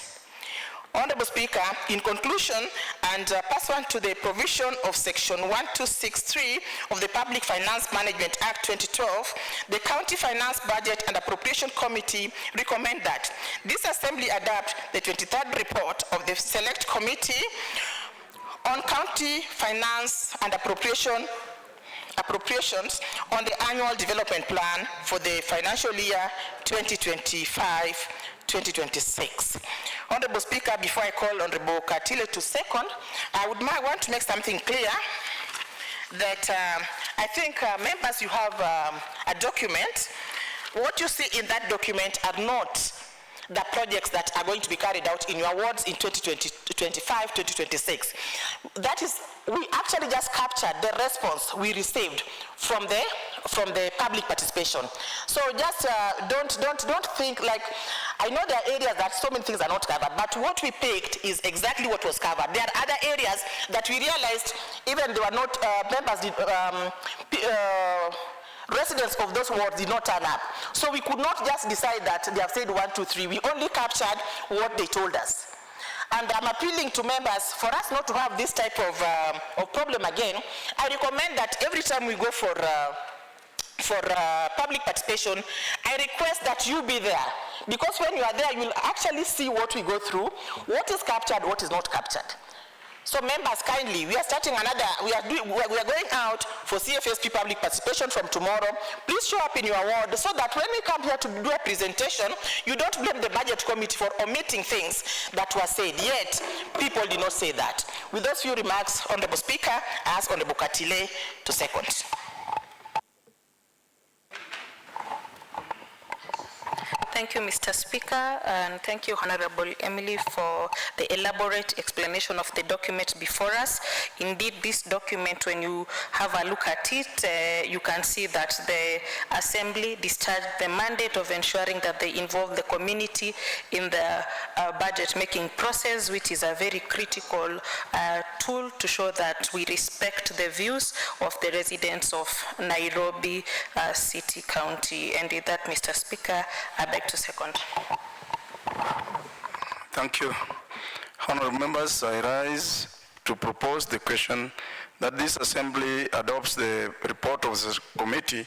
Honorable Speaker, in conclusion, and pursuant to the provision of Section 1263 of the Public Finance Management Act 2012, the County Finance Budget and Appropriation Committee recommend that this Assembly adopt the 23rd report of the Select Committee on County Finance and Appropriations on the Annual Development Plan for the financial year 2025-2026. Honorable Speaker, before I call Honorable Katile to second, I would want to make something clear that I think members, you have a document. What you see in that document are not the projects that are going to be carried out in your wards in 2025-2026. That is, we actually just captured the response we received from the public participation. So just don't think like, I know there are areas that so many things are not covered, but what we picked is exactly what was covered. There are other areas that we realized even they were not members residents of those wards did not turn up. So we could not just decide that they have said 1, 2, 3. We only captured what they told us. And I'm appealing to members for us not to have this type of problem again. I recommend that every time we go for public participation, I request that you be there. Because when you are there, you will actually see what we go through, what is captured, what is not captured. So members, kindly, we are starting another, we are going out for CFSP public participation from tomorrow. Please show up in your ward so that when we come here to do a presentation, you don't blame the budget committee for omitting things that were said. Yet, people did not say that. With those few remarks, Honorable Speaker, I ask Honorable Katile to second. Thank you, Mr. Speaker, and thank you, Honorable Emily, for the elaborate explanation of the document before us. Indeed, this document, when you have a look at it, you can see that the Assembly discharged the mandate of ensuring that they involve the community in the budget-making process, which is a very critical tool to show that we respect the views of the residents of Nairobi City County. And with that, Mr. Speaker, I beg to second. Thank you. Honorable members, I rise to propose the question that this Assembly adopts the report of the Committee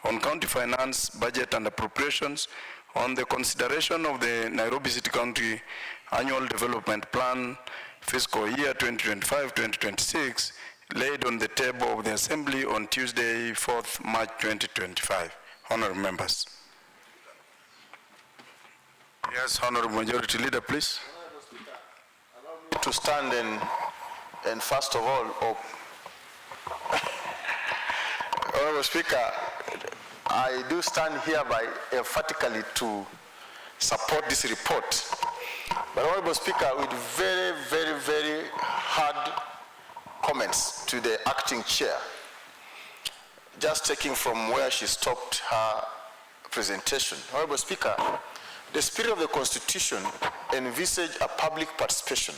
on County Finance, Budget and Appropriations on the consideration of the Nairobi City County Annual Development Plan Fiscal Year 2025-2026 laid on the table of the Assembly on Tuesday, 4th March 2025. Honorable members. Yes, Honorable Majority Leader, please. To stand and first of all, Honorable Speaker, I do stand hereby emphatically to support this report. But Honorable Speaker, with very, very, very hard comments to the acting chair, just taking from where she stopped her presentation. Honorable Speaker, the spirit of the Constitution envisaged a public participation.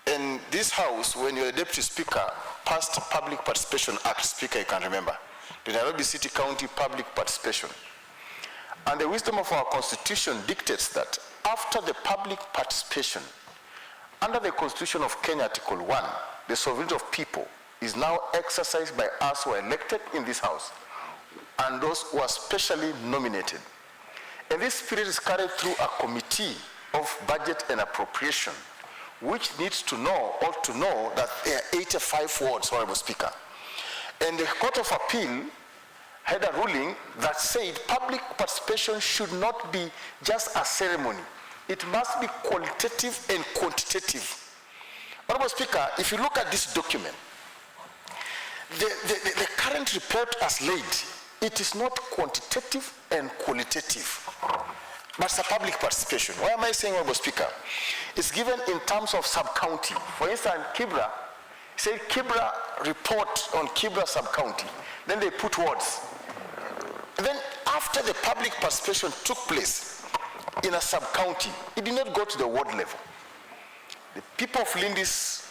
In this House, when you're a Deputy Speaker, passed Public Participation Act, Speaker, you can remember, the Nairobi City County Public Participation. And the wisdom of our Constitution dictates that after the public participation, under the Constitution of Kenya, Article 1, the sovereignty of people is now exercised by us who are elected in this House and those who are specially nominated. And this spirit is carried through a committee of budget and appropriation, which needs to know, or to know, that there are 85 wards, Honorable Speaker. And the Court of Appeal had a ruling that said public participation should not be just a ceremony. It must be qualitative and quantitative. Honorable Speaker, if you look at this document, the current report as laid, it is not quantitative and qualitative, but it's a public participation. Why am I saying, Honorable Speaker? It's given in terms of sub-county. For instance, Kibra, say Kibra report on Kibra sub-county, then they put words. And then after the public participation took place in a sub-county, it did not go to the ward level. The people of Lindis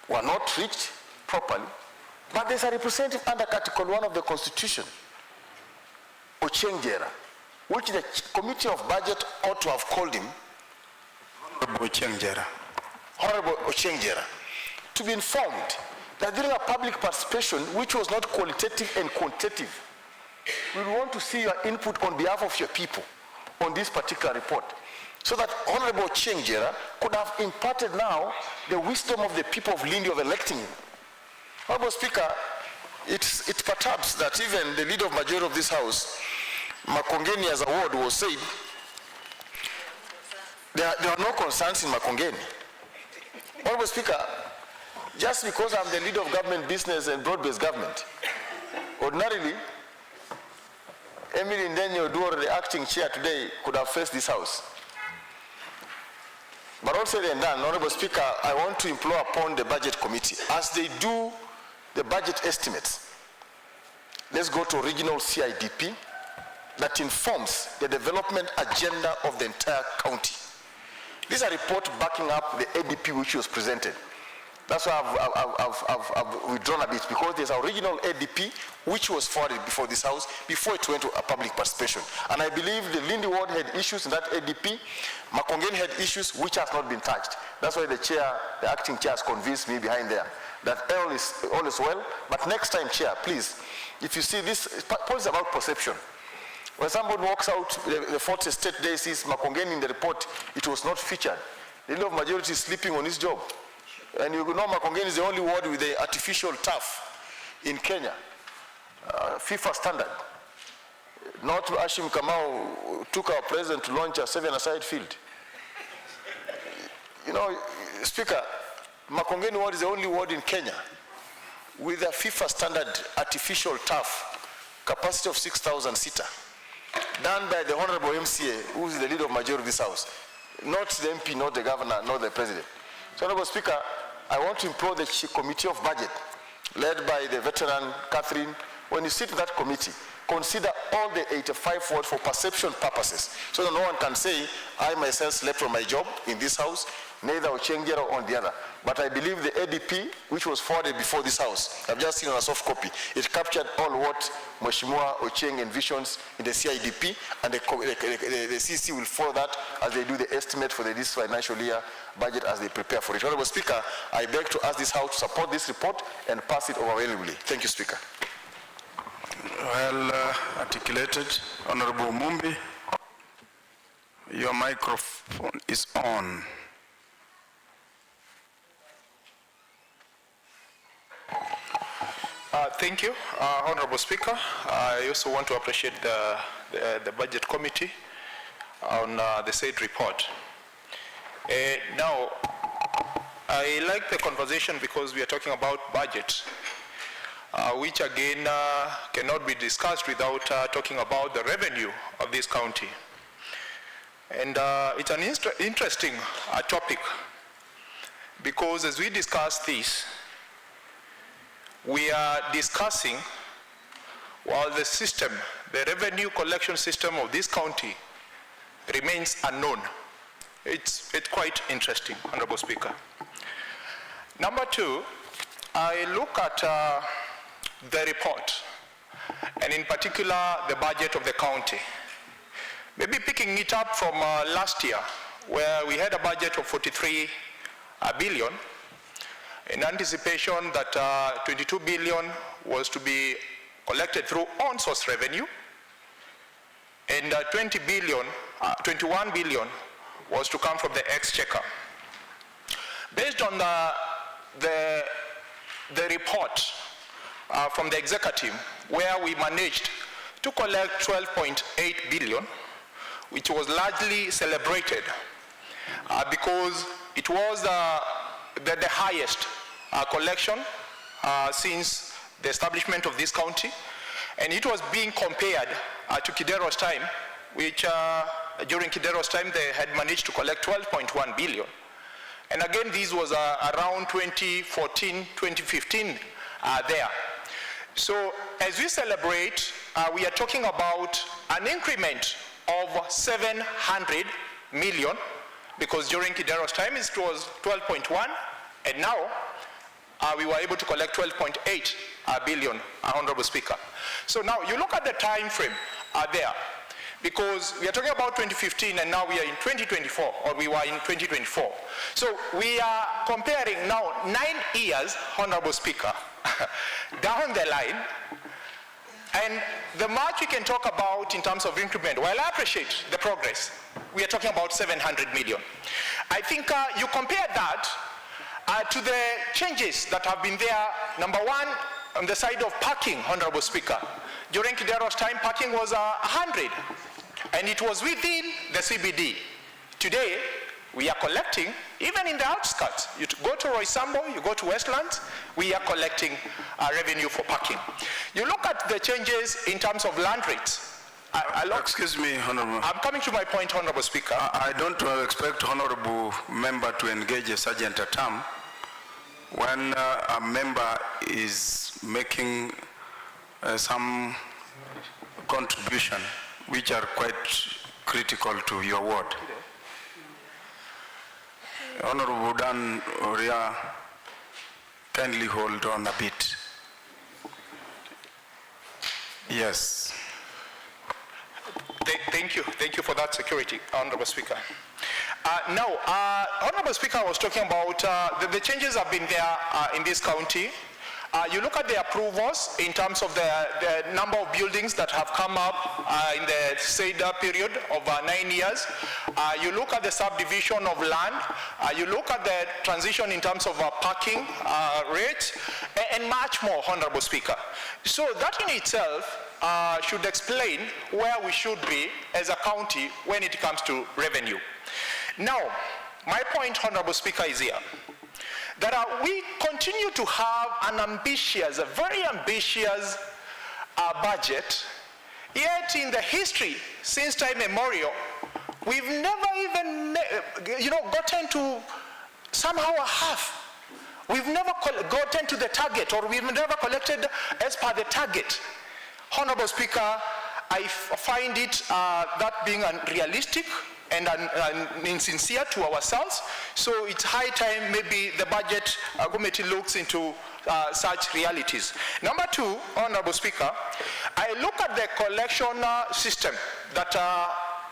were not reached properly, but there's a representative under Article 1 of the Constitution, Ochengjera, which the Committee of Budget ought to have called him, Honorable Ochengjera, to be informed that during a public participation, which was not qualitative and quantitative, we want to see your input on behalf of your people on this particular report, so that Honorable Ochengjera could have imparted now the wisdom of the people of Lindi of electing him. Honorable Speaker, it perturbs that even the leader of majority of this House, Makongeni as a word was said, there are no concerns in Makongeni. Honorable Speaker, just because I'm the leader of government business and broad-based government, ordinarily, Emily Ndenyo Duor, the acting chair today, could have faced this House. But all said and done, Honorable Speaker, I want to implore upon the Budget Committee, as they do the budget estimates, let's go to regional CIDP that informs the development agenda of the entire county. This is a report backing up the ADP which was presented. That's why I've withdrawn a bit, because there's a original ADP which was forwarded before this House before it went to a public participation. And I believe the Lindi ward had issues in that ADP. Makongeni had issues which has not been touched. That's why the acting chair has convinced me behind there that all is well. But next time, Chair, please, if you see this, policy about perception. When somebody walks out, the fourth estate day sees Makongeni in the report, it was not featured. The leader of majority is sleeping on his job. And you know Makongeni is the only ward with the artificial turf in Kenya, FIFA standard. Not Ashim Kamau took our president to launch a 7-a-side field. You know, Speaker, Makongeni ward is the only ward in Kenya with a FIFA standard artificial turf, capacity of 6,000 seater. done by the Honorable MCA, who is the leader of majority of this House, not the MP, not the governor, not the president. So, Honorable Speaker, I want to implore the Committee of Budget, led by the veteran Catherine, when you sit in that committee, consider all the 85 words for perception purposes, so that no one can say, I myself slept on my job in this House, neither Ocheng or on the other. But I believe the ADP, which was forwarded before this House, I've just seen on a soft copy, it captured all what Mheshimiwa Ocheng envisions in the CIDP, and the CC will follow that as they do the estimate for this financial year budget as they prepare for it. Honorable Speaker, I beg to ask this House to support this report and pass it overwhelmingly. Thank you, Speaker. Well articulated. Honorable Mumbi, your microphone is on. Thank you, Honorable Speaker. I also want to appreciate the Budget Committee on the said report. Now, I like the conversation because we are talking about budget, which again cannot be discussed without talking about the revenue of this county. And it's an interesting topic, because as we discuss this, we are discussing while the system, the revenue collection system of this county remains unknown. It's quite interesting, Honorable Speaker. Number two, I look at the report, and in particular the budget of the county. Maybe picking it up from last year, where we had a budget of 43 billion, in anticipation that 22 billion was to be collected through on-source revenue, and 21 billion was to come from the exchequer. Based on the report from the executive, where we managed to collect 12.8 billion, which was largely celebrated because it was the highest collection since the establishment of this county, and it was being compared to Kidero's time, which during Kidero's time they had managed to collect 12.1 billion. And again, this was around 2014, 2015 there. So as we celebrate, we are talking about an increment of 700 million, because during Kidero's time it was 12.1, and now we were able to collect 12.8 billion, Honorable Speaker. So now you look at the time frame there, because we are talking about 2015 and now we are in 2024, or we were in 2024. So we are comparing now 9 years, Honorable Speaker, down the line, and the much we can talk about in terms of increment, while I appreciate the progress, we are talking about 700 million. I think you compare that to the changes that have been there. Number one, on the side of parking, Honorable Speaker. During Kidero's time, parking was 100, and it was within the CBD. Today, we are collecting, even in the outskirts. You go to Roysambo, you go to Westlands, we are collecting revenue for parking. You look at the changes in terms of land rates. Excuse me, Honorable. I'm coming to my point, Honorable Speaker. I don't expect Honorable Member to engage a sergeant at arm when a member is making some contribution which are quite critical to your ward. Honorable Dan Oria, kindly hold on a bit. Yes. Thank you for that security, Honorable Speaker. Now, Honorable Speaker was talking about the changes have been there in this county. You look at the approvals in terms of the number of buildings that have come up in the said period of 9 years. You look at the subdivision of land. You look at the transition in terms of parking rates, and much more, Honorable Speaker. So that in itself should explain where we should be as a county when it comes to revenue. Now, my point, Honorable Speaker, is here. That we continue to have an ambitious, a very ambitious budget, yet in the history since time immemorial, we've never even, gotten to somehow a half. We've never gotten to the target, or we've never collected as per the target. Honorable Speaker, I find it that being unrealistic and insincere to ourselves. So it's high time maybe the budget committee looks into such realities. Number two, Honorable Speaker, I look at the collection system that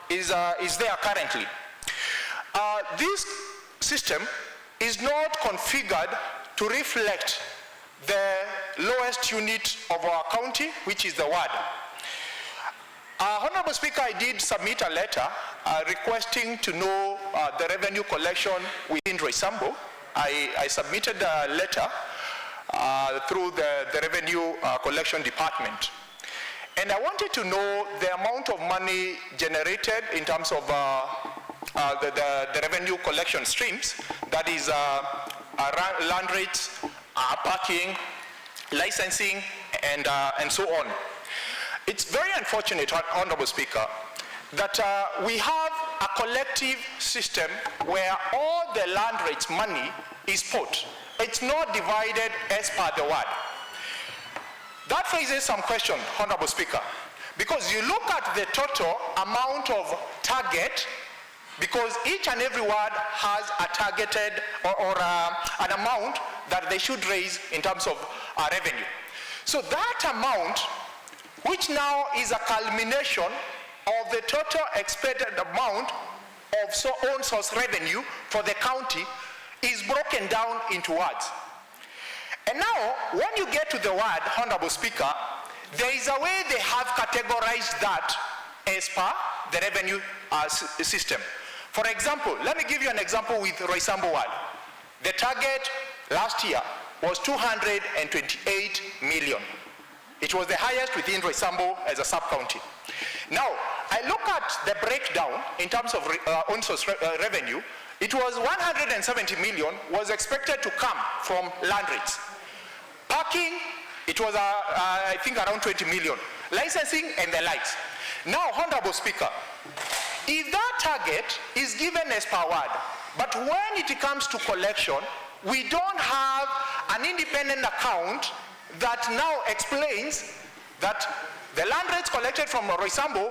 is there currently. This system is not configured to reflect the lowest unit of our county, which is the ward. Honorable Speaker, I did submit a letter requesting to know the revenue collection within Roysambu. I submitted a letter through the revenue collection department. And I wanted to know the amount of money generated in terms of the revenue collection streams, that is land rates, parking, licensing, and so on. It's very unfortunate, Honorable Speaker, that we have a collective system where all the land rates money is put. It's not divided as per the ward. That raises some question, Honorable Speaker, because you look at the total amount of target, because each and every ward has a targeted or an amount that they should raise in terms of revenue. So that amount, which now is a culmination of the total expected amount of own source revenue for the county, is broken down into wards. And now, when you get to the ward, Honorable Speaker, there is a way they have categorized that as per the revenue system. For example, let me give you an example with Roysambu ward. The target last year was 228 million. It was the highest within Roysambu as a sub-county. Now, I look at the breakdown in terms of own source revenue. It was 170 million was expected to come from land rates. Parking, it was, I think, around 20 million. Licensing and the likes. Now, Honorable Speaker, if that target is given as per ward, but when it comes to collection, we don't have an independent account that now explains that the land rates collected from Roysambu,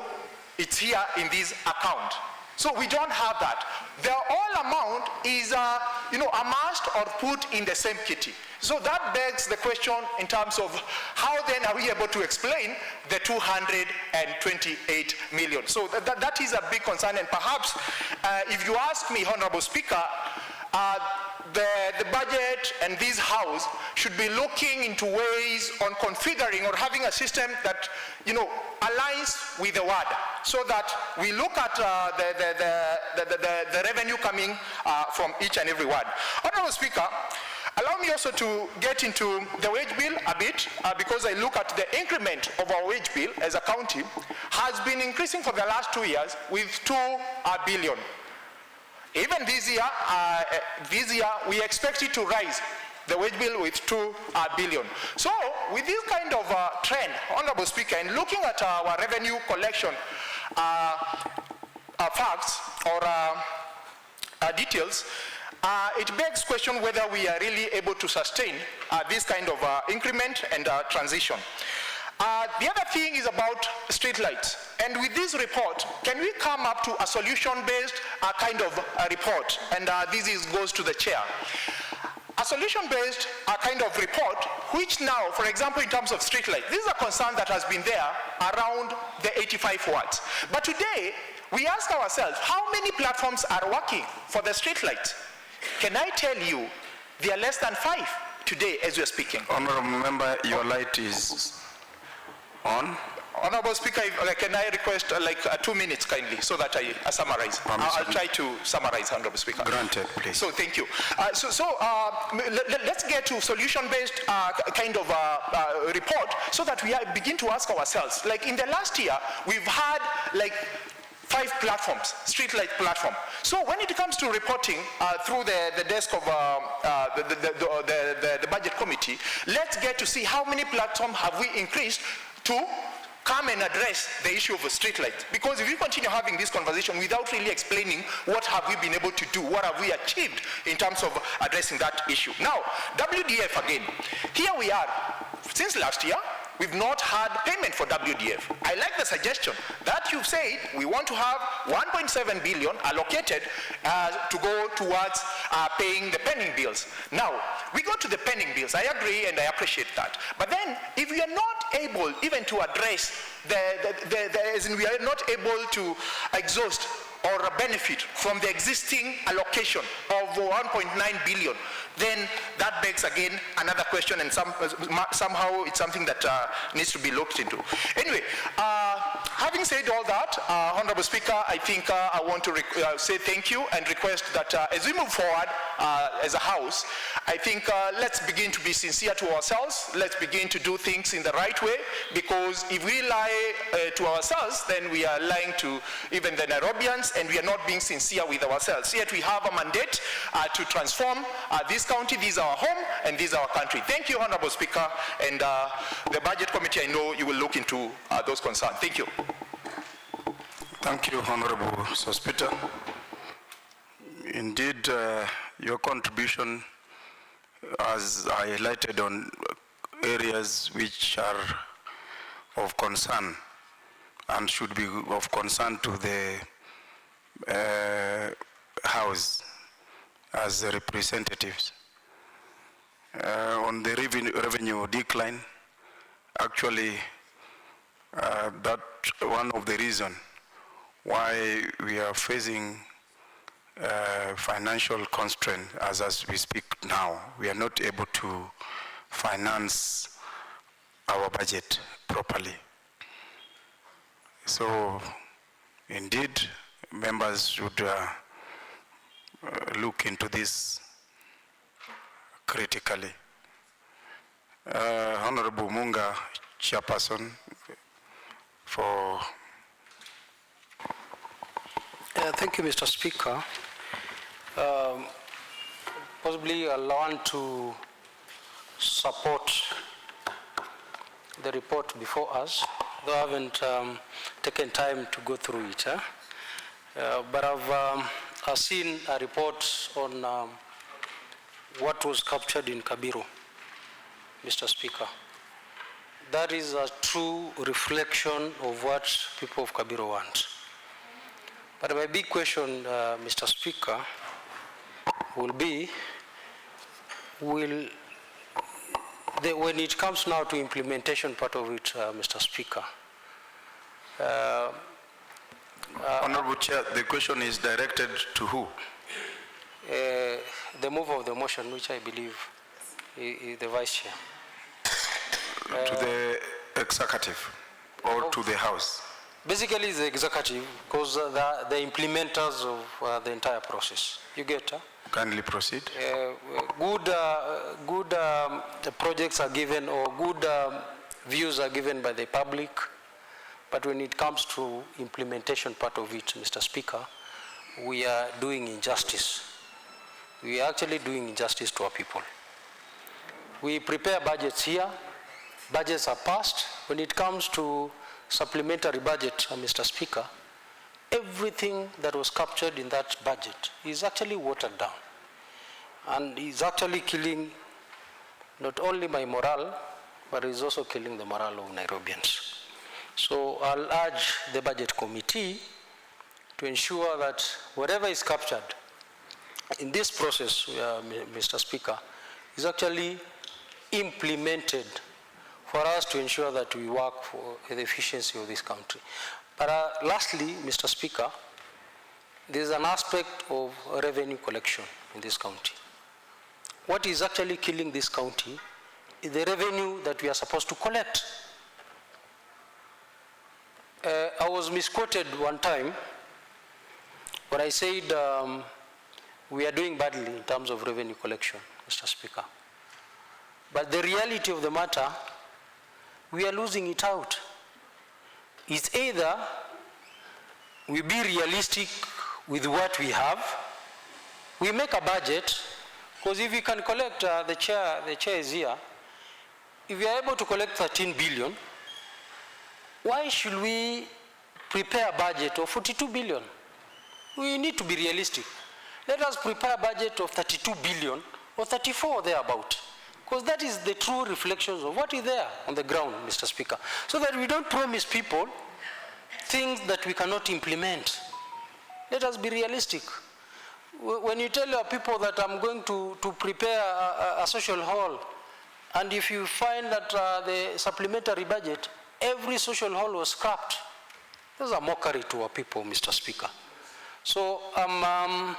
it's here in this account. So we don't have that. The all amount is amassed or put in the same kitty. So that begs the question in terms of how then are we able to explain the 228 million. So that is a big concern, and perhaps if you ask me, Honorable Speaker, the budget and this house should be looking into ways on configuring or having a system that aligns with the ward, so that we look at the revenue coming from each and every ward. Honorable Speaker, allow me also to get into the wage bill a bit, because I look at the increment of our wage bill as a county has been increasing for the last 2 years with 2 billion. Even this year, we expect it to rise, the wage bill, with 2 billion. So with this kind of trend, Honorable Speaker, in looking at our revenue collection facts or details, it begs question whether we are really able to sustain this kind of increment and transition. The other thing is about street lights. And with this report, can we come up to a solution-based kind of report? And this goes to the chair. A solution-based kind of report, which now, for example, in terms of street lights, this is a concern that has been there around the 85 wards. But today, we ask ourselves, how many platforms are working for the street lights? Can I tell you, there are less than 5 today as we are speaking. Honorable Member, your light is on. Honorable Speaker, can I request 2 minutes kindly so that I summarize? I'll try to summarize, Honorable Speaker. Granted, please. So thank you. Let's get to solution-based kind of report so that we begin to ask ourselves. Like in the last year, we've had 5 platforms, streetlight platform. So when it comes to reporting through the desk of the budget committee, let's get to see how many platforms have we increased to come and address the issue of the street lights. Because if we continue having this conversation without really explaining what have we been able to do, what have we achieved in terms of addressing that issue. Now, WDF again, here we are, since last year, we've not had payment for WDF. I like the suggestion that you've said we want to have 1.7 billion allocated to go towards paying the pending bills. Now, we go to the pending bills. I agree and I appreciate that. But then, if we are not able even to address as in we are not able to exhaust or benefit from the existing allocation of 1.9 billion, then that begs again another question, and somehow it's something that needs to be looked into. Anyway, having said all that, Honorable Speaker, I think I want to say thank you and request that as we move forward as a House, I think let's begin to be sincere to ourselves, let's begin to do things in the right way, because if we lie to ourselves, then we are lying to even the Nairobians, and we are not being sincere with ourselves. Yet we have a mandate to transform this county. This is our home and this is our country. Thank you, Honorable Speaker, and the Budget Committee, I know you will look into those concerns. Thank you. Thank you, Honorable Sospita. Indeed, your contribution has highlighted on areas which are of concern and should be of concern to the House as the representatives. On the revenue decline, actually, that one of the reasons why we are facing financial constraint as we speak now. We are not able to finance our budget properly. So, indeed, members should look into this critically. Honorable Munga, Chairperson, for... Thank you, Mr. Speaker. Possibly I want to support the report before us, though I haven't taken time to go through it. But I've seen a report on what was captured in Kabiru, Mr. Speaker. That is a true reflection of what people of Kabiru want. But my big question, Mr. Speaker, will be, when it comes now to implementation part of it, Mr. Speaker. Honorable Chair, the question is directed to who? The move of the motion, which I believe is the Vice Chair. To the executive or to the House? Basically, it's the executive, because the implementers of the entire process. You get? Kindly proceed. Good projects are given, or good views are given by the public, but when it comes to implementation part of it, Mr. Speaker, we are doing injustice. We are actually doing injustice to our people. We prepare budgets here, budgets are passed. When it comes to supplementary budget, Mr. Speaker, everything that was captured in that budget is actually watered down, and is actually killing not only my morale, but is also killing the morale of Nairobians. So I'll urge the Budget Committee to ensure that whatever is captured in this process, Mr. Speaker, is actually implemented for us to ensure that we work for the efficiency of this country. But lastly, Mr. Speaker, there is an aspect of revenue collection in this county. What is actually killing this county is the revenue that we are supposed to collect. I was misquoted one time when I said we are doing badly in terms of revenue collection, Mr. Speaker. But the reality of the matter, we are losing it out. It's either we be realistic with what we have, we make a budget, because if we can collect, the chair is here, if we are able to collect 13 billion, Why should we prepare a budget of 42 billion? We need to be realistic. Let us prepare a budget of 32 billion or 34 or thereabout, because that is the true reflections of what is there on the ground, Mr. Speaker, so that we don't promise people things that we cannot implement. Let us be realistic. When you tell your people that I'm going to prepare a social hall, and if you find that the supplementary budget, every social hall was scrapped, there's a mockery to our people, Mr. Speaker. So I'm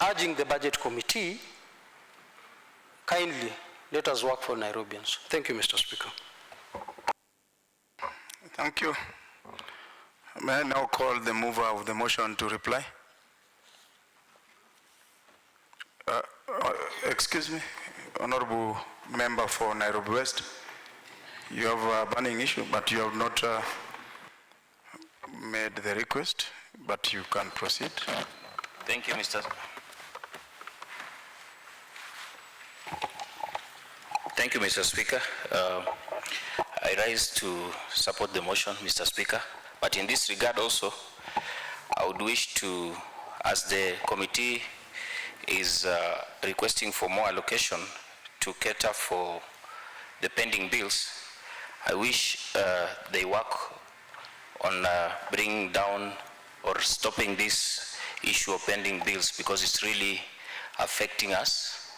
urging the budget committee, kindly let us work for Nairobians. Thank you, Mr. Speaker. Thank you. May I now call the mover of the motion to reply? Excuse me, Honorable Member for Nairobi West, you have a burning issue, but you have not made the request, but you can proceed. Thank you, Mr. Thank you, Mr. Speaker. I rise to support the motion, Mr. Speaker, but in this regard also, I would wish to, as the committee is requesting for more allocation to cater for the pending bills, I wish they work on bringing down or stopping this issue of pending bills, because it's really affecting us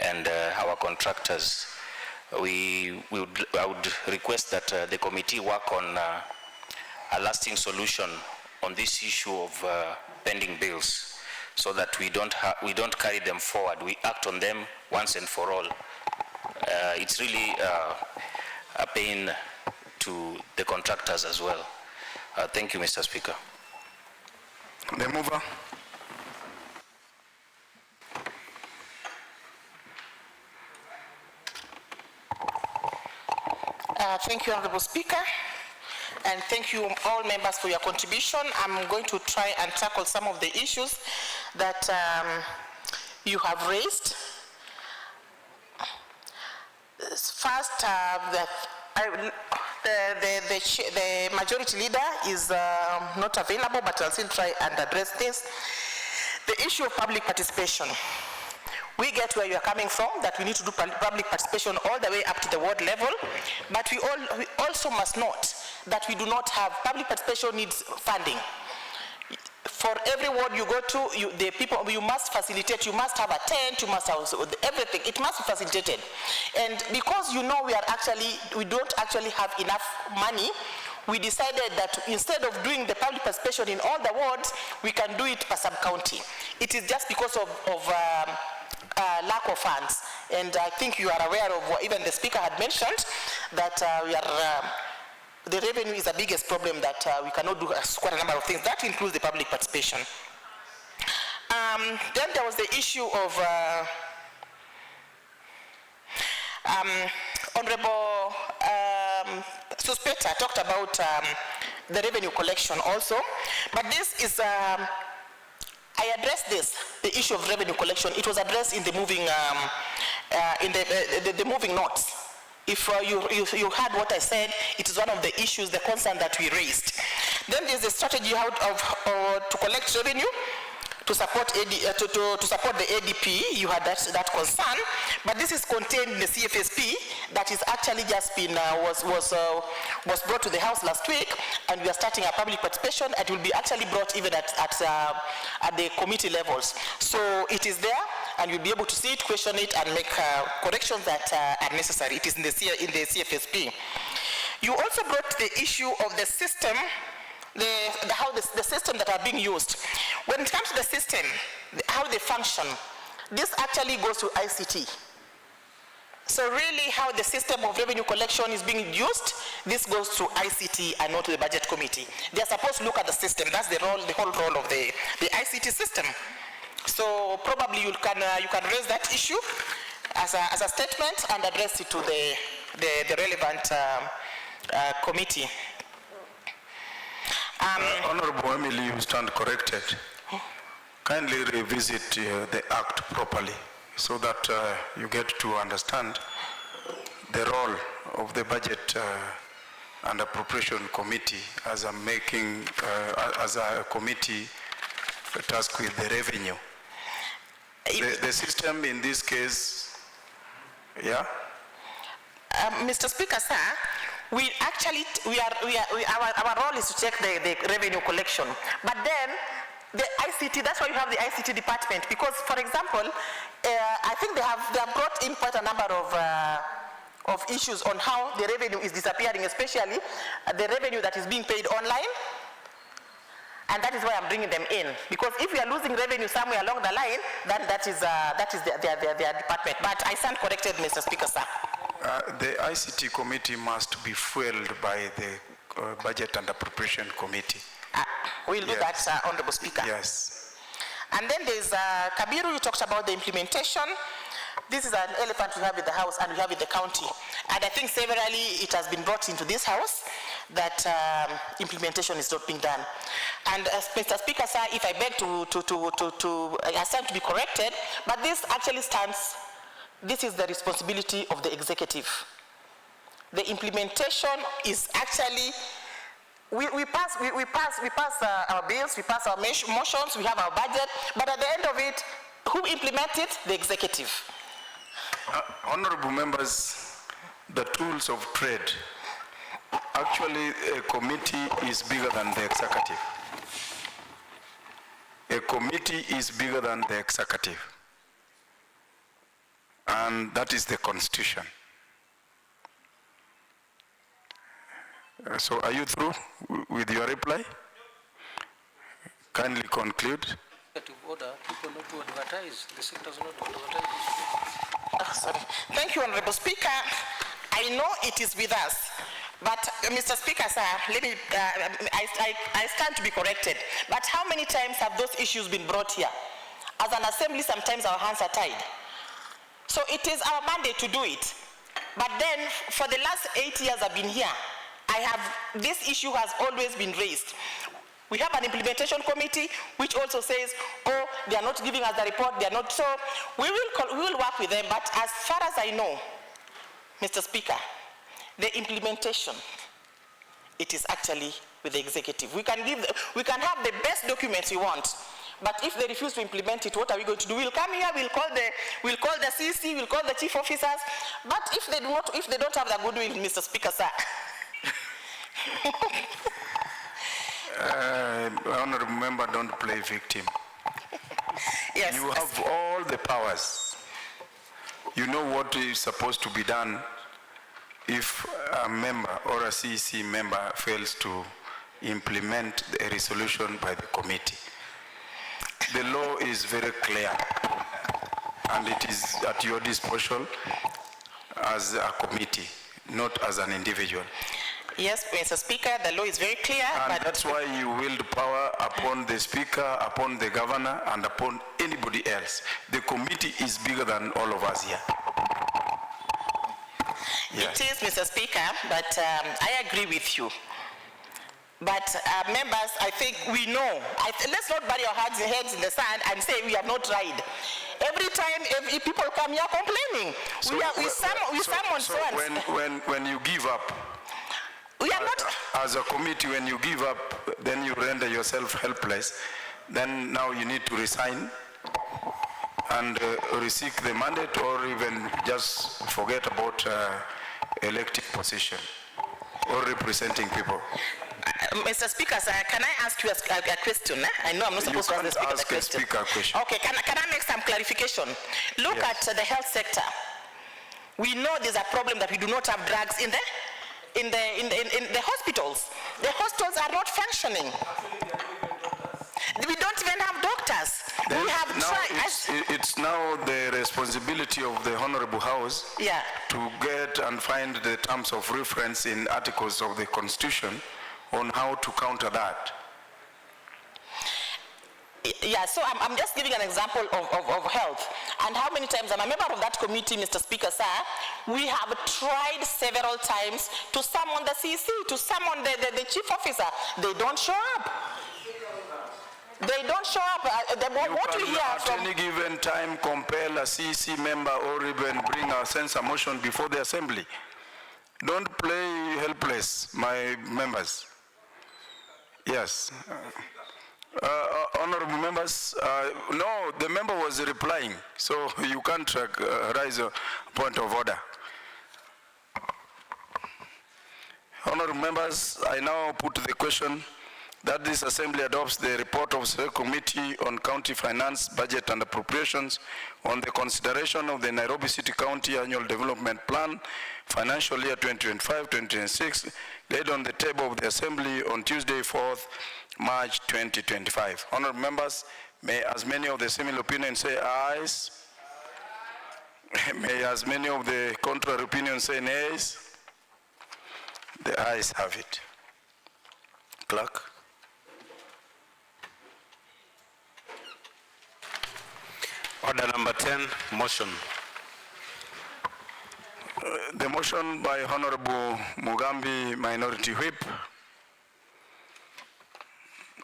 and our contractors. I would request that the committee work on a lasting solution on this issue of pending bills, so that we don't carry them forward. We act on them once and for all. It's really a pain to the contractors as well. Thank you, Mr. Speaker. The mover. Thank you, Honorable Speaker, and thank you all members for your contribution. I'm going to try and tackle some of the issues that you have raised. First, the majority leader is not available, but I'll still try and address this. The issue of public participation. We get where you are coming from, that we need to do public participation all the way up to the ward level, but we also must note that we do not have, public participation needs funding. For every ward you go to, you must facilitate, you must have a tent, you must have everything, it must be facilitated. And because we don't actually have enough money, we decided that instead of doing the public participation in all the wards, we can do it per sub-county. It is just because of lack of funds. And I think you are aware of what even the speaker had mentioned, that the revenue is the biggest problem, that we cannot do quite a number of things. That includes the public participation. Then there was the issue of Honorable Suspector talked about the revenue collection also, but this is I addressed the issue of revenue collection. It was addressed in the moving the moving notes. If you heard what I said, it is one of the issues, the concern that we raised. Then there's a strategy to collect revenue to support to support the ADP. You had that concern, but this is contained in the CFSP that is actually just been was brought to the House last week, and we are starting a public participation. It will be actually brought even at the committee levels. So it is there, and you'll be able to see it, question it, and make corrections that are necessary. It is in the CFSP. You also brought the issue of the system. How the system that are being used. When it comes to the system, how they function, this actually goes to ICT. So really how the system of revenue collection is being used, this goes to ICT and not to the budget committee. They're supposed to look at the system. That's the whole role of the ICT system. So probably you can raise that issue as a statement and address it to the relevant committee. Honorable Emily, you stand corrected. Kindly revisit the Act properly so that you get to understand the role of the budget and Appropriation Committee as a committee tasked with the revenue. The system in this case, yeah? Mr. Speaker, sir, our role is to check the revenue collection. But then the ICT, that's why you have the ICT department, because, for example, I think they have brought in quite a number of issues on how the revenue is disappearing, especially the revenue that is being paid online. And that is why I'm bringing them in, because if we are losing revenue somewhere along the line, then that is their department. But I stand corrected, Mr. Speaker, sir. The ICT committee must be fueled by the Budget and Appropriation Committee. We'll do that, Honorable Speaker. Yes. And then there's Kabiru, you talked about the implementation. This is an elephant we have in the house and we have in the county. And I think severally it has been brought into this house that implementation is not being done. And Mr. Speaker, sir, if I beg I stand to be corrected, but this actually stands, this is the responsibility of the executive. The implementation is actually, we pass our bills, we pass our motions, we have our budget, but at the end of it, who implements it? The executive. Honorable members, the tools of trade, actually a committee is bigger than the executive. A committee is bigger than the executive. And that is the Constitution. So are you through with your reply? Kindly conclude. To order people not to advertise. The sector does not advertise. Sorry. Thank you, Honorable Speaker. I know it is with us, but Mr. Speaker, sir, let me. I stand to be corrected. But how many times have those issues been brought here? As an assembly, sometimes our hands are tied. So it is our mandate to do it. But then, for the last 8 years I've been here, this issue has always been raised. We have an implementation committee which also says, oh, they are not giving us the report, they are not. So we will work with them, but as far as I know, Mr. Speaker, the implementation, it is actually with the executive. We can have the best documents we want, but if they refuse to implement it, what are we going to do? We'll come here, we'll call the CC, we'll call the chief officers, but if they don't have the goodwill, Mr. Speaker, sir. Honorable member, don't play victim. Yes. You have all the powers. You know what is supposed to be done if a member or a CEC member fails to implement a resolution by the committee. The law is very clear, and it is at your disposal as a committee, not as an individual. Yes, Mr. Speaker, the law is very clear. And that's why you wield power upon the Speaker, upon the Governor, and upon anybody else. The committee is bigger than all of us here. Yes. It is, Mr. Speaker, but I agree with you. But members, I think we know. Let's not bury our heads in the sand and say we have not tried. Every time people come here complaining, so when you give up, we are not. As a committee, when you give up, then you render yourself helpless. Then now you need to resign and reseek the mandate, or even just forget about elected position or representing people. Mr. Speaker, sir, can I ask you a question? I know I'm not supposed to ask the Speaker the question. Okay, can I make some clarification? Look at the health sector. We know there's a problem that we do not have drugs in the hospitals. The hospitals are not functioning. We don't even have doctors. Then we have it's now the responsibility of the Honorable House to get and find the terms of reference in articles of the Constitution on how to counter that. Yeah, so I'm just giving an example of health. And how many times, I'm a member of that committee, Mr. Speaker, sir, we have tried several times to summon the CC, to summon the chief officer. They don't show up. They don't show up. What we hear at any given time compel a CC member or even bring a censor motion before the assembly. Don't play helpless, my members. Yes. Honorable members, no, the member was replying, so you can't raise a point of order. Honorable members, I now put the question that this assembly adopts the report of the Committee on County Finance, Budget and Appropriations on the consideration of the Nairobi City County Annual Development Plan, financial year 2025-2026, laid on the table of the Assembly on Tuesday, 4th March 2025. Honorable members, may as many of the similar opinions say ayes. May as many of the contrary opinions say nays. The ayes have it. Clerk. Order number 10, motion. The motion by Honorable Mugambi, Minority Whip.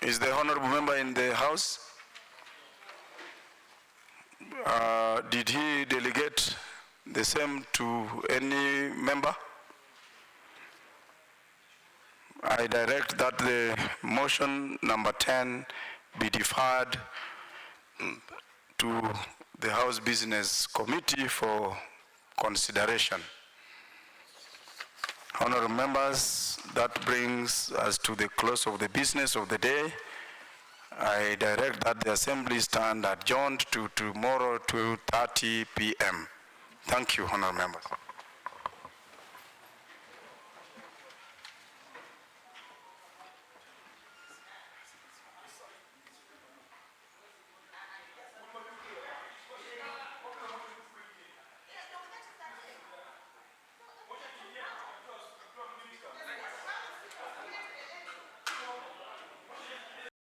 Is the honorable member in the House? Did he delegate the same to any member? I direct that the motion number 10 be deferred to the House Business Committee for consideration. Honorable members, that brings us to the close of the business of the day. I direct that the Assembly stand adjourned to tomorrow 2:30 p.m. Thank you, honorable members.